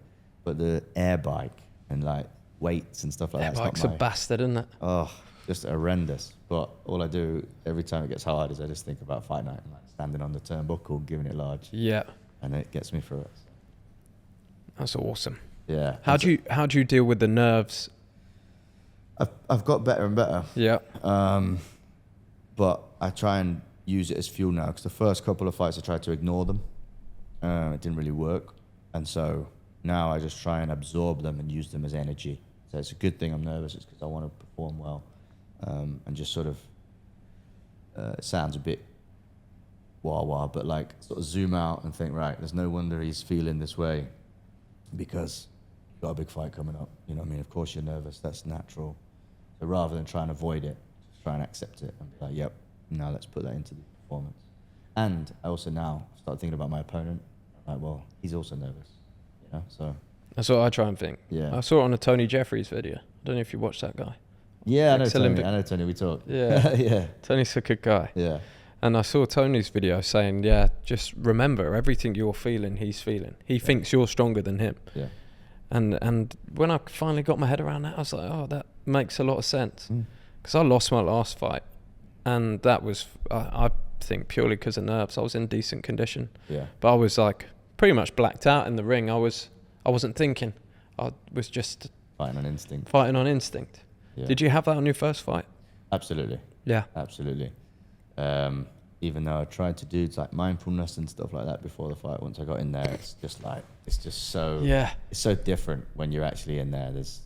but the air bike and like weights and stuff like that. Air bike's a bastard, isn't it? Oh, just horrendous. But all I do every time it gets hard is I just think about fight night and like standing on the turnbuckle, giving it large. Yeah. And it gets me through it. That's awesome. Yeah. How do you deal with the nerves? I've got better and better. Yeah. But I try and use it as fuel now, because the first couple of fights I tried to ignore them. It didn't really work. And so now I just try and absorb them and use them as energy. So it's a good thing I'm nervous. It's because I want to perform well. And just sort of, it sounds a bit wah-wah, but like sort of zoom out and think, right, there's no wonder he's feeling this way, because you've got a big fight coming up. You know what I mean? Of course you're nervous. That's natural. So rather than try and avoid it, just try and accept it and be like, yep, now let's put that into the performance. And I also now start thinking about my opponent. Like, well, he's also nervous, so. That's what I try and think. Yeah. I saw it on a Tony Jeffries video. I don't know if you watched that guy. Yeah, I know Tony, we talk. Yeah. Yeah. Tony's a good guy. Yeah. And I saw Tony's video saying, just remember, everything you're feeling, he's feeling. He thinks you're stronger than him. Yeah. And when I finally got my head around that, I was like, oh, that makes a lot of sense. Because I lost my last fight. And that was, I think, purely because of nerves. I was in decent condition. Yeah. But I was like pretty much blacked out in the ring. I wasn't thinking. I was just Fighting on instinct. Yeah. Did you have that on your first fight? Absolutely. Yeah. Absolutely. Even though I tried to do like mindfulness and stuff like that before the fight, once I got in there, it's just so it's so different when you're actually in there. There's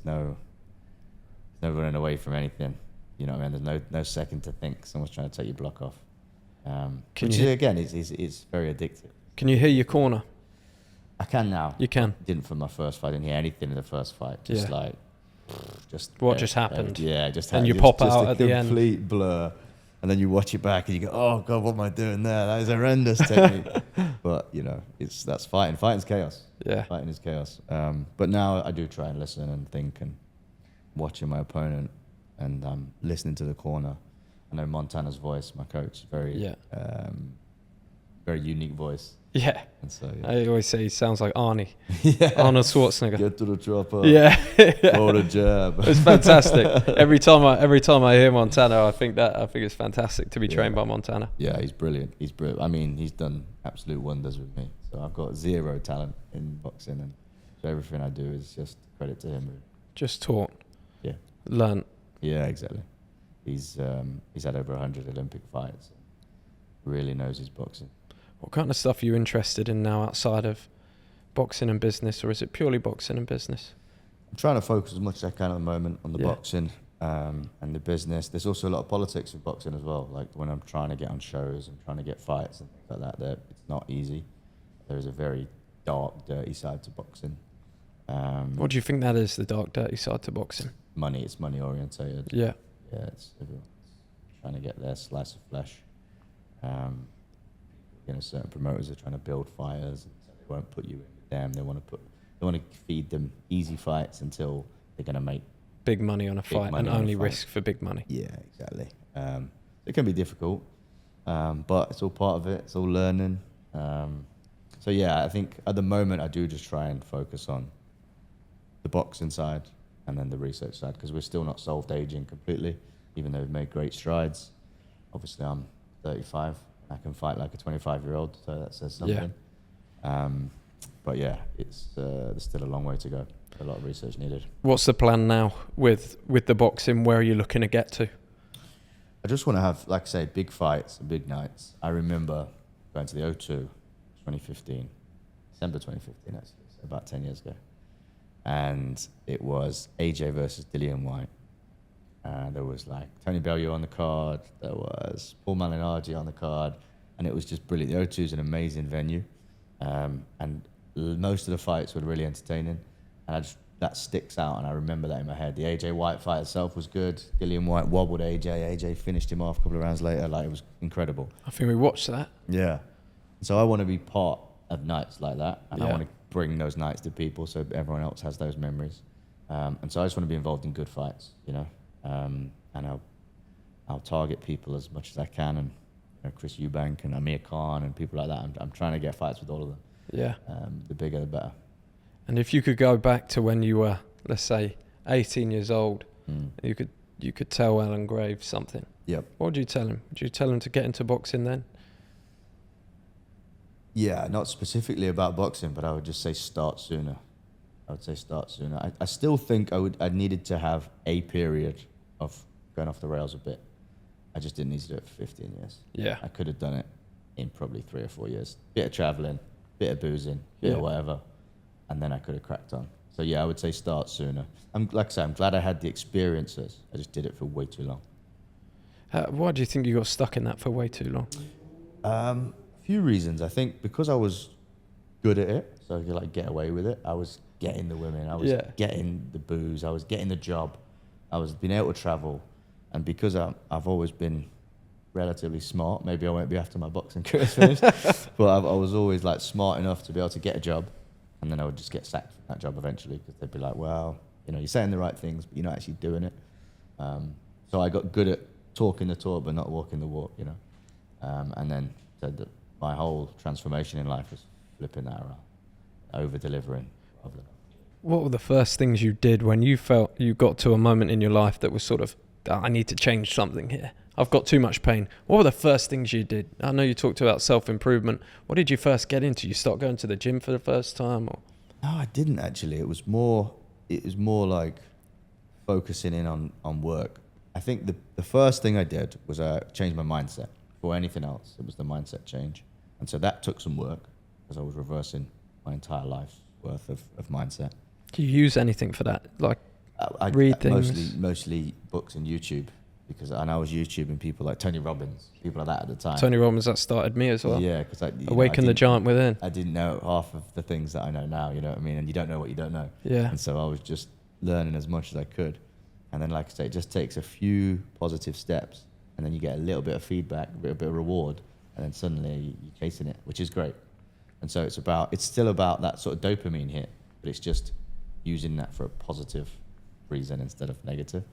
no running away from anything. You know what I mean? There's no second to think. Someone's trying to take your block off. Again, it's very addictive. Can you hear your corner? I can now. You can. Didn't from my first fight. I didn't hear anything in the first fight. Just what just happened? Just and you just, pop just out a at the end. Complete blur. And then you watch it back and you go, oh God, what am I doing there? That is a horrendous technique. But you know, that's fighting. Fighting's chaos. Yeah. Fighting is chaos. But now I do try and listen and think and watching my opponent and listening to the corner. I know Montana's voice, my coach, very unique voice. Yeah. And so I always say he sounds like Arnie. yeah. Arnold Schwarzenegger. Get to the chopper. Yeah. Throw the jab. It's fantastic. Every time I hear Montana, I think it's fantastic to be trained by Montana. Yeah, he's brilliant. He's brilliant. I mean, he's done absolute wonders with me. So I've got zero talent in boxing, and so everything I do is just credit to him. Really. Just taught. Yeah. Learned. Yeah, exactly. He's had over 100 Olympic fights. Really knows his boxing. What kind of stuff are you interested in now outside of boxing and business, or is it purely boxing and business? I'm trying to focus as much as I can at the moment on the Yeah. boxing and the business. There's also a lot of politics with boxing as well. Like when I'm trying to get on shows and trying to get fights and things like that, it's not easy. There is a very dark, dirty side to boxing. What do you think that is, the dark, dirty side to boxing? Money. It's money orientated. Yeah. Yeah, it's everyone's trying to get their slice of flesh. Certain promoters are trying to build fighters, and so they won't put you in with them. They want to feed them easy fights until they're going to make big money on a fight and only risk for big money. Yeah, exactly. It can be difficult, but it's all part of it. It's all learning. So yeah, I think at the moment I do just try and focus on the boxing side and then the research side, because we're still not solved aging completely, even though we've made great strides. Obviously, I'm 35. I can fight like a 25-year-old, so that says something. Yeah. But yeah, there's still a long way to go. A lot of research needed. What's the plan now with the boxing? Where are you looking to get to? I just want to have, like I say, big fights and big nights. I remember going to the O2, 2015, December 2015 actually, so about 10 years ago. And it was AJ versus Dillian White. There was like Tony Bellew on the card, there was Paul Malignaggi on the card, and it was just brilliant. The O2 is an amazing venue, and most of the fights were really entertaining, and that sticks out, and I remember that in my head. The AJ White fight itself was good. Dillian White wobbled AJ finished him off a couple of rounds later. Like, it was incredible. I think we watched that. Yeah. So I want to be part of nights like that, and I want to bring those nights to people so everyone else has those memories. And so I just want to be involved in good fights, you know. And I'll target people as much as I can, and Chris Eubank and Amir Khan and people like that. I'm trying to get fights with all of them. Yeah. The bigger, the better. And if you could go back to when you were, let's say, 18 years old, you could tell Alan Graves something. Yep. What would you tell him? Would you tell him to get into boxing then? Yeah, not specifically about boxing, but I would just say start sooner. I would say start sooner. I still think I needed to have a period of going off the rails a bit. I just didn't need to do it for 15 years. Yeah. I could have done it in probably 3 or 4 years. Bit of traveling, bit of boozing, bit of whatever, and then I could have cracked on. So yeah, I would say start sooner. Like I say, I'm glad I had the experiences. I just did it for way too long. Why do you think you got stuck in that for way too long? A few reasons. I think because I was good at it, so I could like get away with it. I was getting the women, I was getting the booze, I was getting the job, I was being able to travel, and because I've always been relatively smart, maybe I won't be after my boxing career's finished, but I was always like smart enough to be able to get a job, and then I would just get sacked from that job eventually, because they'd be like, well, you know, you're saying the right things, but you're not actually doing it. So I got good at talking the talk, but not walking the walk, you know. And then said that my whole transformation in life was flipping that around, over-delivering. What were the first things you did when you felt you got to a moment in your life that was sort of, I need to change something here? I've got too much pain. What were the first things you did? I know you talked about self-improvement. What did you first get into? You start going to the gym for the first time? Or? No, I didn't actually. It was more like focusing in on work. I think the first thing I did was change my mindset. Before anything else, it was the mindset change. And so that took some work, because I was reversing my entire life's worth of mindset. Do you use anything for that? Like I read things? Mostly books and YouTube, because I was YouTubing people like Tony Robbins, people like that at the time. Tony Robbins, that started me as well. Yeah, because Awaken the Giant Within. I didn't know half of the things that I know now, you know what I mean? And you don't know what you don't know. Yeah. And so I was just learning as much as I could. And then, like I say, it just takes a few positive steps and then you get a little bit of feedback, a bit of reward, and then suddenly you're chasing it, which is great. And so it's still about that sort of dopamine hit, but it's just using that for a positive reason instead of negative.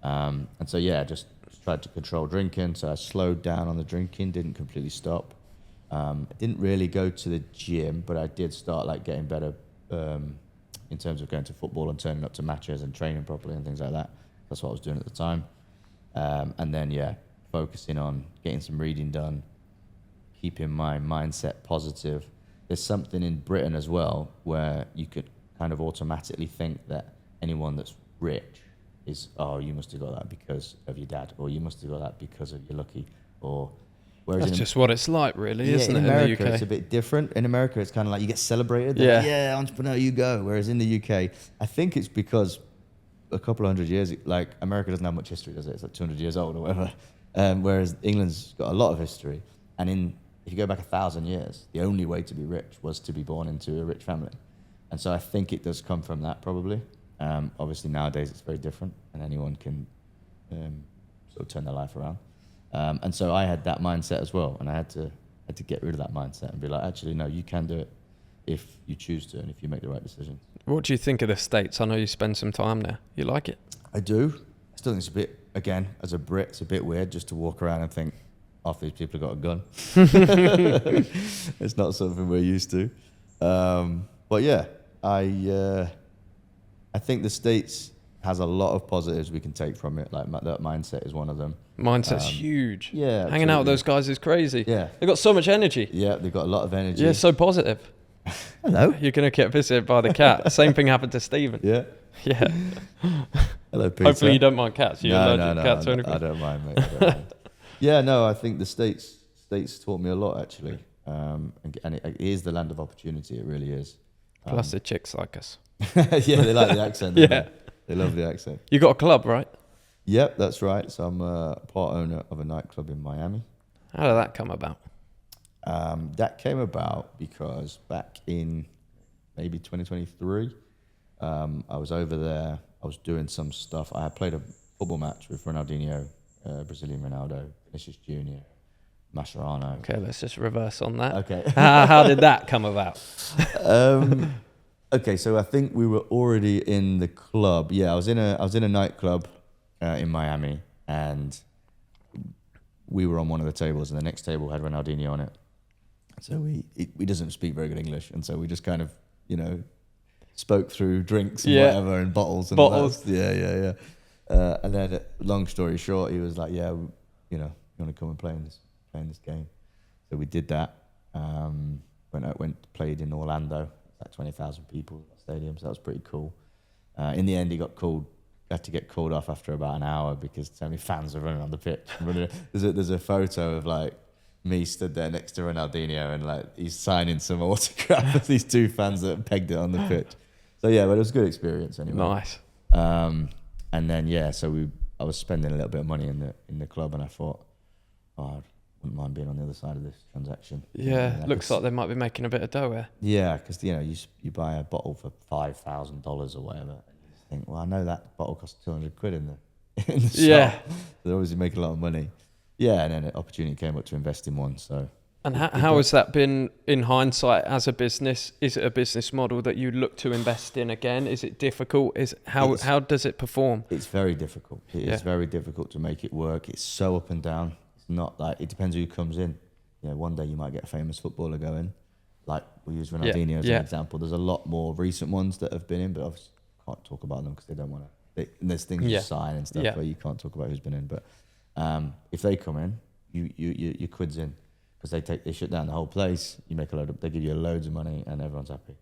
And so just tried to control drinking. So I slowed down on the drinking, didn't completely stop. I didn't really go to the gym, but I did start like getting better in terms of going to football and turning up to matches and training properly and things like that. That's what I was doing at the time. And then focusing on getting some reading done, keeping my mindset positive. There's something in Britain as well where you could kind of automatically think that anyone that's rich is, oh, you must have got that because of your dad, or you must have got that because of your lucky, or whereas that's just what it's like, really, isn't it? In America, in the UK, it's a bit different. In America, it's kind of like you get celebrated. Yeah, Entrepreneur, you go. Whereas in the UK, I think it's because a couple of 100 years, like America doesn't have much history, does it? It's like 200 years old or whatever. Whereas England's got a lot of history, and if you go back 1,000 years, the only way to be rich was to be born into a rich family. And so I think it does come from that probably. Obviously nowadays it's very different and anyone can sort of turn their life around. And so I had that mindset as well, and I had to get rid of that mindset and be like, actually, no, you can do it if you choose to and if you make the right decisions. What do you think of the States? I know you spend some time there. You like it? I do. I still think it's a bit, again, as a Brit, it's a bit weird just to walk around and think, half these people have got a gun. It's not something we're used to. But yeah, I think the States has a lot of positives we can take from it. Like that mindset is one of them. Mindset's huge. Yeah, hanging out with those guys is crazy. Yeah, they've got so much energy. Yeah, they've got a lot of energy. Yeah, so positive. Hello. You're gonna get visited by the cat. Same thing happened to Stephen. Yeah. Yeah. Hello, Peter. Hopefully you don't mind cats. You're allergic to cats or anything. I don't mind, mate. I don't mind. Yeah, no, I think the States taught me a lot actually, and it is the land of opportunity. It really is. Plus the chicks like us. Yeah, they like the accent. Yeah, they love the accent. You got a club, right? Yep, that's right. So I'm a part owner of a nightclub in Miami. How did that come about? That came about because back in maybe 2023, I was over there. I was doing some stuff. I had played a football match with Ronaldinho, Brazilian Ronaldo, Vinicius Jr., Mascherano. Okay, let's just reverse on that. Okay. How did that come about? Okay, so I think we were already in the club. Yeah, I was in a nightclub in Miami, and we were on one of the tables, and the next table had Ronaldinho on it. So he doesn't speak very good English, and so we just kind of, spoke through drinks and whatever and bottles. Yeah. And then, long story short, he was like, "Yeah, you want to come and play in this game?" So we did that. Played in Orlando, like 20,000 people in the stadium. So that was pretty cool. In the end, he had to get called off after about an hour because so many fans were running on the pitch. There's a photo of like me stood there next to Ronaldinho and like he's signing some autograph with these two fans that pegged it on the pitch. So yeah, but it was a good experience anyway. Nice. And then I was spending a little bit of money in the club, and I thought, I wouldn't mind being on the other side of this transaction. Yeah, looks like they might be making a bit of dough here. Yeah, because you buy a bottle for $5,000 or whatever, and you just think, well, I know that bottle costs 200 quid in the shop. Yeah, they obviously make a lot of money. Yeah, and then an opportunity came up to invest in one. So. And how has that been in hindsight as a business? Is it a business model that you look to invest in again? Is it difficult? How does it perform? It's very difficult. It is very difficult to make it work. It's so up and down. It's not like, it depends who comes in. One day you might get a famous footballer going. Like we use Ronaldinho as an example. There's a lot more recent ones that have been in, but obviously can't talk about them because they don't want to. There's things you sign and stuff where you can't talk about who's been in. But if they come in, your quid's in. Because they shut down the whole place, you make they give you loads of money and everyone's happy.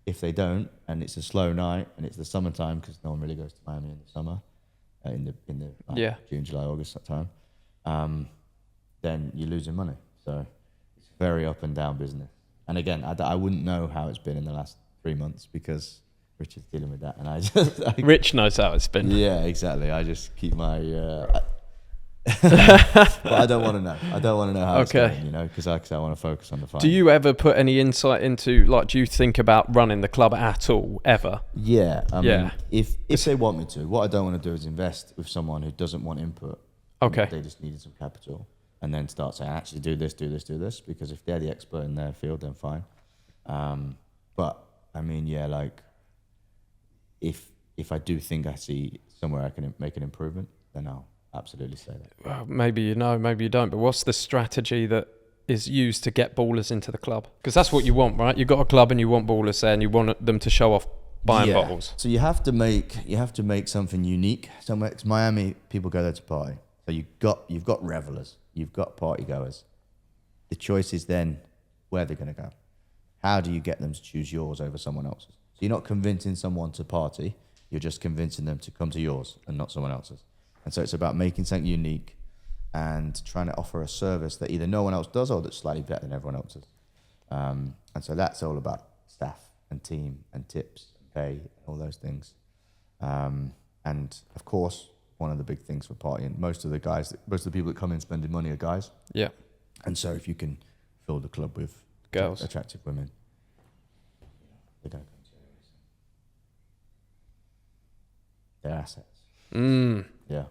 If they don't, and it's a slow night and it's the summertime, because no one really goes to Miami in the summer, in the June, July, August time, then you're losing money. So it's very up and down business. And again, I wouldn't know how it's been in the last 3 months because Rich is dealing with that, and I just Rich knows how it's been. Yeah, exactly. I just keep my. But I don't want to know. I don't want to know how it's going, because I want to focus on the fight. Do you ever put any insight into, like, do you think about running the club at all, ever? Yeah. I mean, if they want me to, what I don't want to do is invest with someone who doesn't want input Okay. They just needed some capital, and then start saying, actually, do this, do this, do this. Because if they're the expert in their field, then fine. But I mean, yeah, like if I do think I see somewhere I can make an improvement, then I'll absolutely say that. Well, maybe you know, maybe you don't. But what's the strategy that is used to get ballers into the club? Because that's what you want, right? You've got a club and you want ballers there, and you want them to show off buying bottles. So you have to make something unique. Somewhere, 'cause Miami, people go there to party. So you've got revelers, you've got party goers. The choice is then where they're going to go. How do you get them to choose yours over someone else's? So you're not convincing someone to party. You're just convincing them to come to yours and not someone else's. And so it's about making something unique and trying to offer a service that either no one else does or that's slightly better than everyone else's. And so that's all about staff and team and tips and pay and all those things. And of course, one of the big things for partying, most of the people that come in spending money are guys. Yeah. And so if you can fill the club with Girls, attractive women, they're going to come to you. They're assets. Yeah.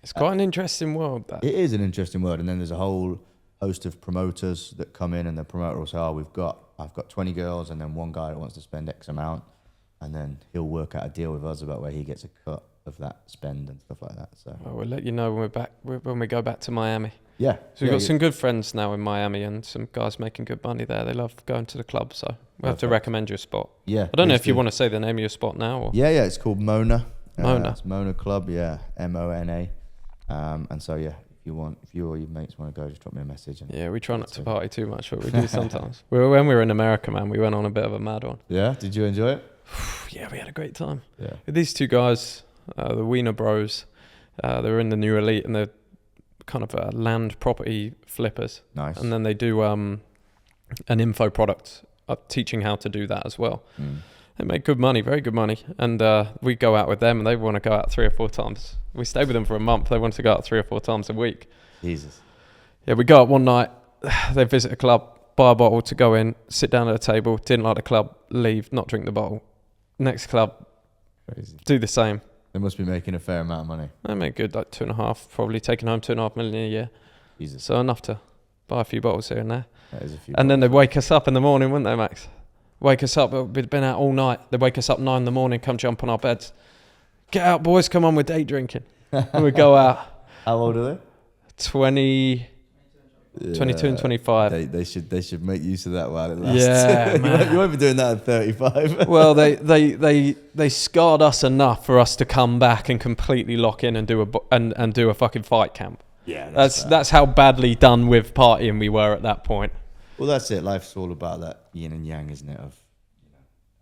It's quite an interesting world, that. It is an interesting world. And then there's a whole host of promoters that come in, and the promoter will say, I've got 20 girls and then one guy that wants to spend X amount. And then he'll work out a deal with us about where he gets a cut of that spend and stuff like that. So Well, we'll let you know when we're back, when we go back to Miami. yeah. So we've got some good friends now in Miami, and some guys making good money there. They love going to the club, so we'll have to recommend you a spot. Yeah. I don't know if you want to say the name of your spot now. Or? Yeah, it's called Mona. Mona. It's Mona Club, yeah, Mona. And so yeah, if you or your mates want to go, just drop me a message. And Yeah, we try not to party too much, but we do sometimes. When we were in America, man, we went on a bit of a mad one. Yeah, did you enjoy it? Yeah, we had a great time. Yeah. These two guys, the Wiener Bros, they're in the New Elite, and they're kind of land property flippers. Nice. And then they do an info product, teaching how to do that as well. They make good money, very good money. And we go out with them, and they want to go out 3 or 4 times. We stayed with them for a month. They wanted to go out 3 or 4 times a week. Jesus. Yeah, we go out one night. They visit a club, buy a bottle to go in, sit down at a table, didn't like the club, leave, not drink the bottle. Next club, Crazy. do the same. They must be making a fair amount of money. They make good, like 2.5, probably taking home 2.5 million a year. Jesus. So enough to buy a few bottles here and there. That is a few. And then they'd wake us up in the morning, wouldn't they, Max? Wake us up. We'd been out all night. They'd wake us up 9 in the morning, come jump on our beds. Get out, boys, come on, we're day drinking. And we'd go out. How old are they? 22 and 25. They should make use of that while it lasts. Yeah, man. You won't be doing that at 35. Well, they scarred us enough for us to come back and completely lock in and do a fucking fight camp. Yeah, That's how badly done with partying we were at that point. Well, that's it. Life's all about that yin and yang, isn't it? Of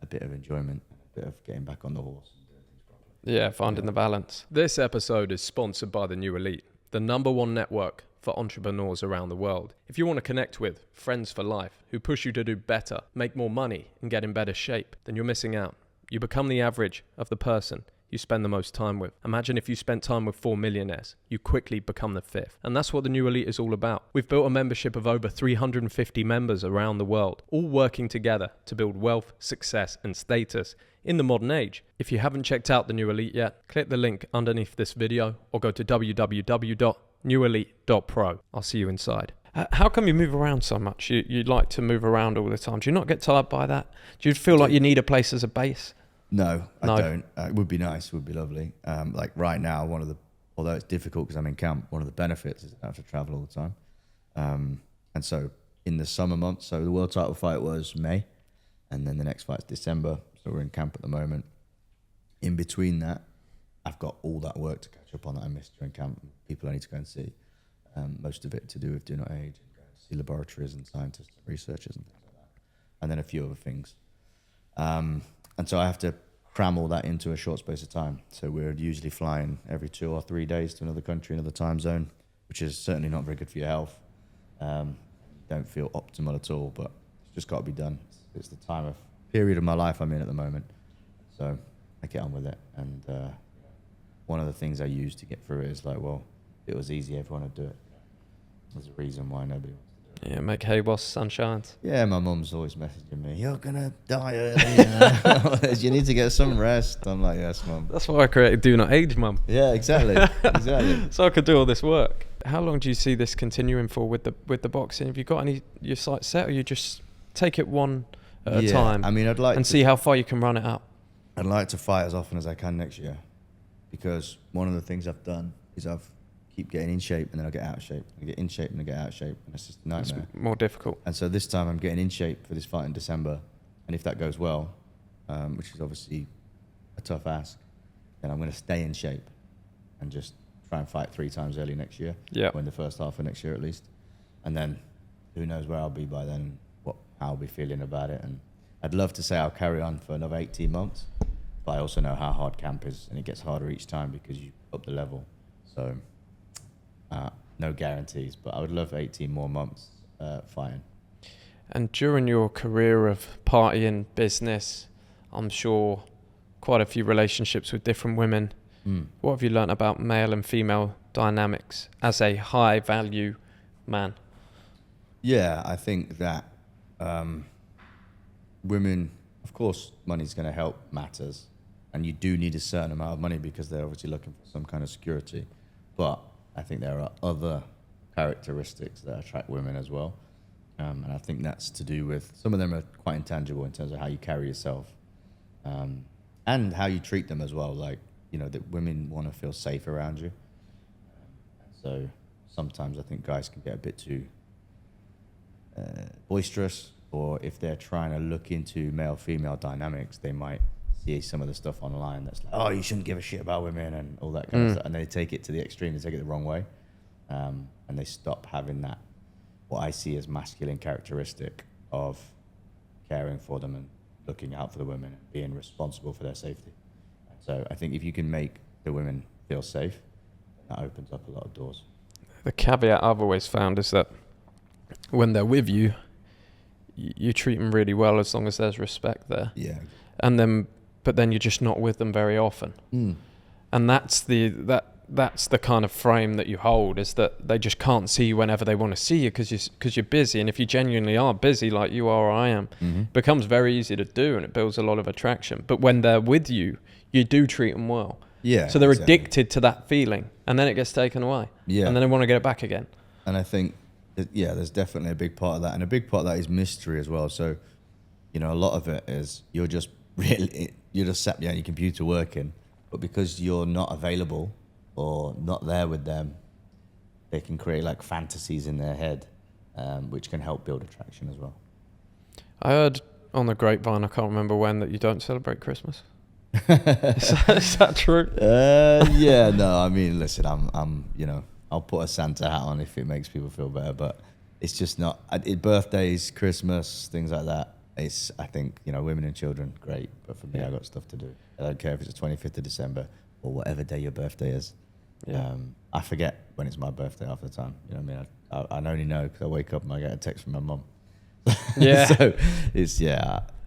a bit of enjoyment, a bit of getting back on the horse and doing things properly. Yeah, finding the balance. This episode is sponsored by the New Elite, the #1 network for entrepreneurs around the world. If you want to connect with friends for life who push you to do better, make more money, and get in better shape, then you're missing out. You become the average of the person you spend the most time with. Imagine if you spent time with 4 millionaires, you quickly become the 5th. And that's what the New Elite is all about. We've built a membership of over 350 members around the world, all working together to build wealth, success, and status in the modern age. If you haven't checked out the New Elite yet, click the link underneath this video or go to www.newelite.pro. I'll see you inside. How come you move around so much? You like to move around all the time. Do you not get tired by that? Do you feel like you need a place as a base? No, I don't. It would be nice. It would be lovely. Like right now, although it's difficult because I'm in camp, one of the benefits is I don't have to travel all the time. And so in the summer months, so the world title fight was May, and then the next fight's December. So we're in camp at the moment. In between that, I've got all that work to catch up on that I missed during camp. People I need to go and see. Most of it to do with Do Not Age, and go and see laboratories and scientists and researchers and things like that. And then a few other things. And so I have to cram all that into a short space of time. So we're usually flying every 2 or 3 days to another country, another time zone, which is certainly not very good for your health. Don't feel optimal at all, but it's just got to be done. It's the period of my life I'm in at the moment. So I get on with it. And one of the things I use to get through it is like, well, if it was easy, everyone would do it. There's a reason why nobody wants to do it. Yeah, make hay whilst the sun shines. Yeah, my mum's always messaging me, you're going to die early. You need to get some rest. I'm like, yes, mum. That's why I created Do Not Age, Mum. Yeah, exactly. Exactly. So I could do all this work. How long do you see this continuing for with the boxing? Have you got your sights set, or you just take it one at a time? I mean, I'd like and to see how far you can run it up. I'd like to fight as often as I can next year, because one of the things I've done is I've keep getting in shape and then I get out of shape. I get in shape and I get out of shape, and it's just a nightmare. It's more difficult. And so this time I'm getting in shape for this fight in December, and if that goes well, which is obviously a tough ask, then I'm going to stay in shape and just try and fight 3 times early next year. Yeah. Or in the first half of next year at least. And then who knows where I'll be by then, how I'll be feeling about it. And I'd love to say I'll carry on for another 18 months, but I also know how hard camp is, and it gets harder each time because you up the level. So no guarantees, but I would love 18 more months fighting. And during your career of partying, business, I'm sure quite a few relationships with different women. What have you learnt about male and female dynamics as a high value man? Yeah, I think that women, of course, money's going to help matters, and you do need a certain amount of money because they're obviously looking for some kind of security. But I think there are other characteristics that attract women as well. And I think that's to do with, some of them are quite intangible in terms of how you carry yourself, and how you treat them as well. Like, that women want to feel safe around you. So sometimes I think guys can get a bit too boisterous, or if they're trying to look into male-female dynamics, they might see some of the stuff online that's like, oh, you shouldn't give a shit about women and all that kind of stuff. And they take it to the extreme, they take it the wrong way. And they stop having that, what I see as masculine characteristic of caring for them and looking out for the women and being responsible for their safety. So I think if you can make the women feel safe, that opens up a lot of doors. The caveat I've always found is that when they're with you, you treat them really well as long as there's respect there. Yeah. But then you're just not with them very often. And that's the kind of frame that you hold, is that they just can't see you whenever they want to see you because you're busy. And if you genuinely are busy like you are or I am, it becomes very easy to do, and it builds a lot of attraction. But when they're with you, you do treat them well. Yeah. So they're addicted to that feeling, and then it gets taken away. Yeah. And then they want to get it back again. And I think, there's definitely a big part of that. And a big part of that is mystery as well. So, a lot of it is you're just sat behind your computer working, but because you're not available or not there with them, they can create like fantasies in their head, which can help build attraction as well. I heard on the grapevine, I can't remember when, that you don't celebrate Christmas. Is that true? Yeah, no, I mean, listen, I'm I'll put a Santa hat on if it makes people feel better, but it's just not, birthdays, Christmas, things like that. I think, women and children, great, but for me, I got stuff to do. I don't care if it's the 25th of December or whatever day your birthday is. Yeah. I forget when it's my birthday half the time. You know what I mean? I only know because I wake up and I get a text from my mum. Yeah. So it's,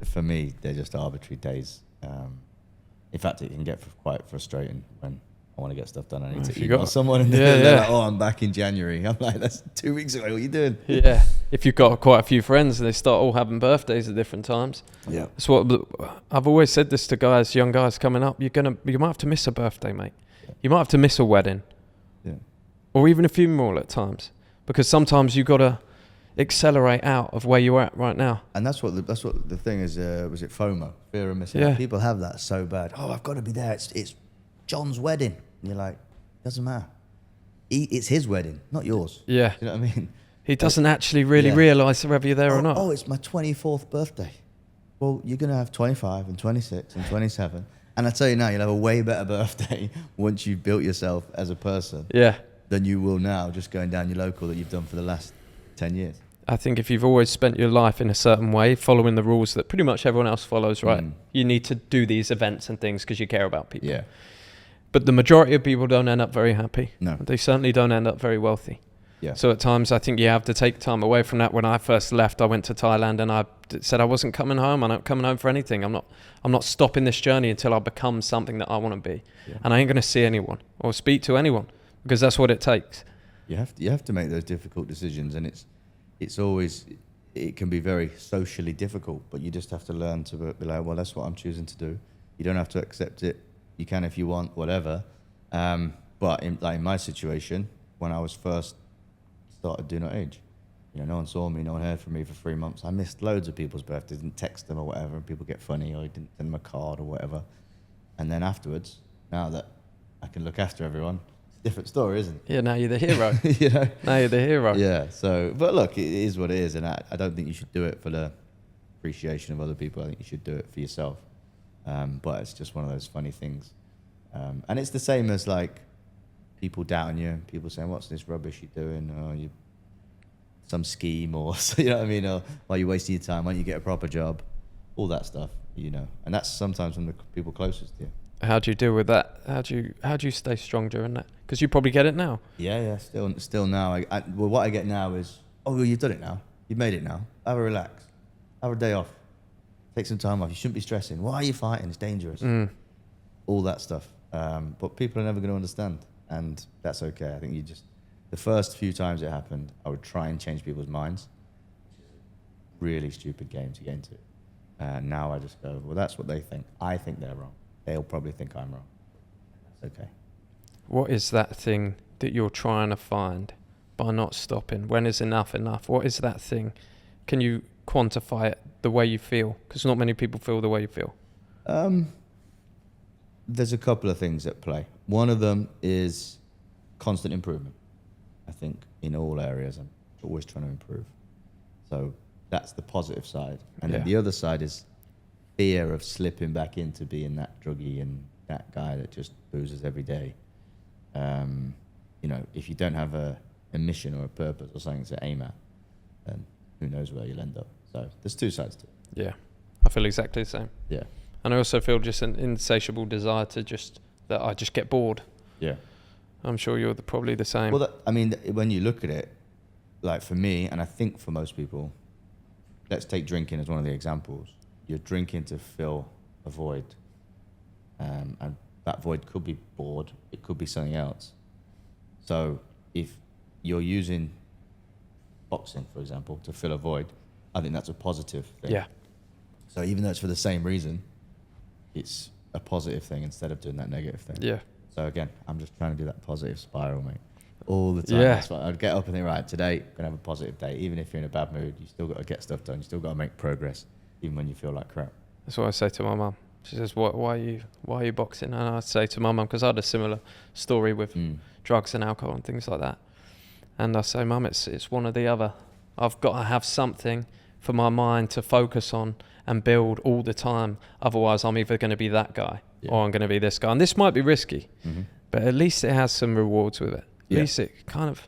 for me, they're just arbitrary days. In fact, it can get quite frustrating when I want to get stuff done. I need to email someone and they're like, oh, I'm back in January. I'm like, that's 2 weeks ago. What are you doing? Yeah. If you've got quite a few friends and they start all having birthdays at different times. Yeah. That's what I've always said this to guys, young guys coming up. You might have to miss a birthday, mate. Yeah. You might have to miss a wedding. Yeah. Or even a funeral at times, because sometimes you've got to accelerate out of where you're at right now. And that's what the thing is. Was it FOMO, fear of missing out? People have that so bad. Oh, I've got to be there. It's John's wedding. And you're like, doesn't matter. It's his wedding, not yours. Yeah. You know what I mean? He doesn't actually really realise whether you're there or not. Oh, it's my 24th birthday. Well, you're going to have 25 and 26 and 27. And I tell you now, you'll have a way better birthday once you've built yourself as a person. Yeah. Than you will now just going down your local that you've done for the last 10 years. I think if you've always spent your life in a certain way, following the rules that pretty much everyone else follows, right? You need to do these events and things because you care about people. Yeah. But the majority of people don't end up very happy. No. They certainly don't end up very wealthy. Yeah. So at times I think you have to take time away from that. When I first left, I went to Thailand and I said I wasn't coming home. I'm not coming home for anything. I'm not stopping this journey until I become something that I want to be. Yeah. And I ain't going to see anyone or speak to anyone because that's what it takes. You have to make those difficult decisions, and it can be very socially difficult, but you just have to learn to be like, well, that's what I'm choosing to do. You don't have to accept it. You can if you want, whatever. But in my situation, when I was first started Do Not Age, no one saw me, no one heard from me for 3 months. I missed loads of people's birthdays, didn't text them or whatever, and people get funny, or I didn't send them a card or whatever. And then afterwards, now that I can look after everyone, it's a different story, isn't it? Yeah, now you're the hero. Now you're the hero. Yeah, so, but look, it is what it is, and I don't think you should do it for the appreciation of other people. I think you should do it for yourself. But it's just one of those funny things. And it's the same as like people doubting you, people saying, what's this rubbish you're doing? Or you some scheme, or you know what I mean? Or why are you wasting your time? Why don't you get a proper job? All that stuff, And that's sometimes from the people closest to you. How do you deal with that? How do you stay strong during that? Because you probably get it now. Yeah. Still now. Well, what I get now is, well, you've done it now. You've made it now. Have a relax. Have a day off. Take some time off. You shouldn't be stressing. Why are you fighting? It's dangerous. All that stuff. But people are never going to understand, and that's okay. I think the first few times it happened, I would try and change people's minds. Really stupid game to get into. Now I just go, well, that's what they think. I think they're wrong. They'll probably think I'm wrong. That's okay. What is that thing that you're trying to find by not stopping? When is enough enough? What is that thing? Can you quantify it the way you feel? Because not many people feel the way you feel. There's a couple of things at play. One of them is constant improvement. I think in all areas, I'm always trying to improve. So that's the positive side. And then the other side is fear of slipping back into being that druggie and that guy that just boozes every day. If you don't have a mission or a purpose or something to aim at, then who knows where you'll end up. So there's two sides to it. Yeah, I feel exactly the same. Yeah. And I also feel just an insatiable desire that I just get bored. Yeah. I'm sure you're probably the same. Well, when you look at it, like for me, and I think for most people, let's take drinking as one of the examples. You're drinking to fill a void. And that void could be bored. It could be something else. So if you're using boxing, for example, to fill a void, I think that's a positive thing. Yeah. So even though it's for the same reason, it's a positive thing instead of doing that negative thing. Yeah. So again, I'm just trying to do that positive spiral, mate, all the time. Yeah. That's what I'd get up and think, right, today, gonna have a positive day. Even if you're in a bad mood, you still got to get stuff done. You still got to make progress, even when you feel like crap. That's what I say to my mum. She says, why are you boxing? And I say to my mum, because I had a similar story with drugs and alcohol and things like that. And I say, Mum, it's one or the other. I've got to have something for my mind to focus on and build all the time. Otherwise, I'm either going to be that guy or I'm going to be this guy. And this might be risky, but at least it has some rewards with it. At least it kind of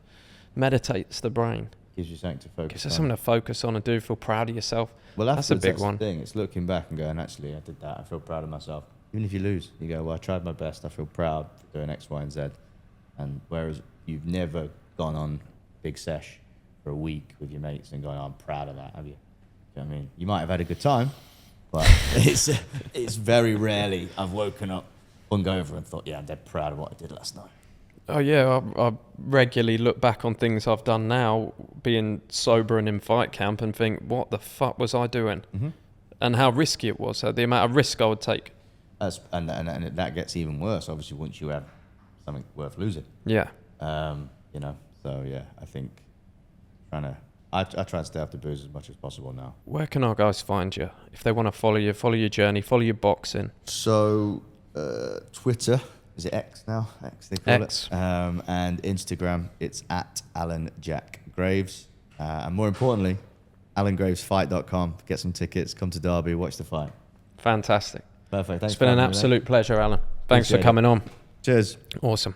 meditates the brain. Gives you something to focus Gives you something to focus on and do. Feel proud of yourself. Well, that's a big one. The thing. It's looking back and going, actually, I did that. I feel proud of myself. Even if you lose, you go, well, I tried my best. I feel proud for doing X, Y, and Z. And whereas you've never gone on big sesh for a week with your mates and going, oh, I'm proud of that, have you? Do you know what I mean? You might have had a good time, but it's very rarely I've woken up hungover and thought, yeah, I'm dead proud of what I did last night. Oh yeah, I regularly look back on things I've done now, being sober and in fight camp, and think, what the fuck was I doing? And how risky it was, the amount of risk I would take. And that gets even worse, obviously, once you have something worth losing. Yeah. So yeah, I think I try and stay off the booze as much as possible now. Where can our guys find you if they want to follow your journey, follow your boxing? So Twitter, is it X now? X they call X. it. And Instagram, it's at Alan Jack Graves. And more importantly, AlanGravesFight.com. Get some tickets, come to Derby, watch the fight. Fantastic. Perfect. Thanks. It's been an absolute pleasure, Alan. Thanks for coming on. Cheers. Awesome.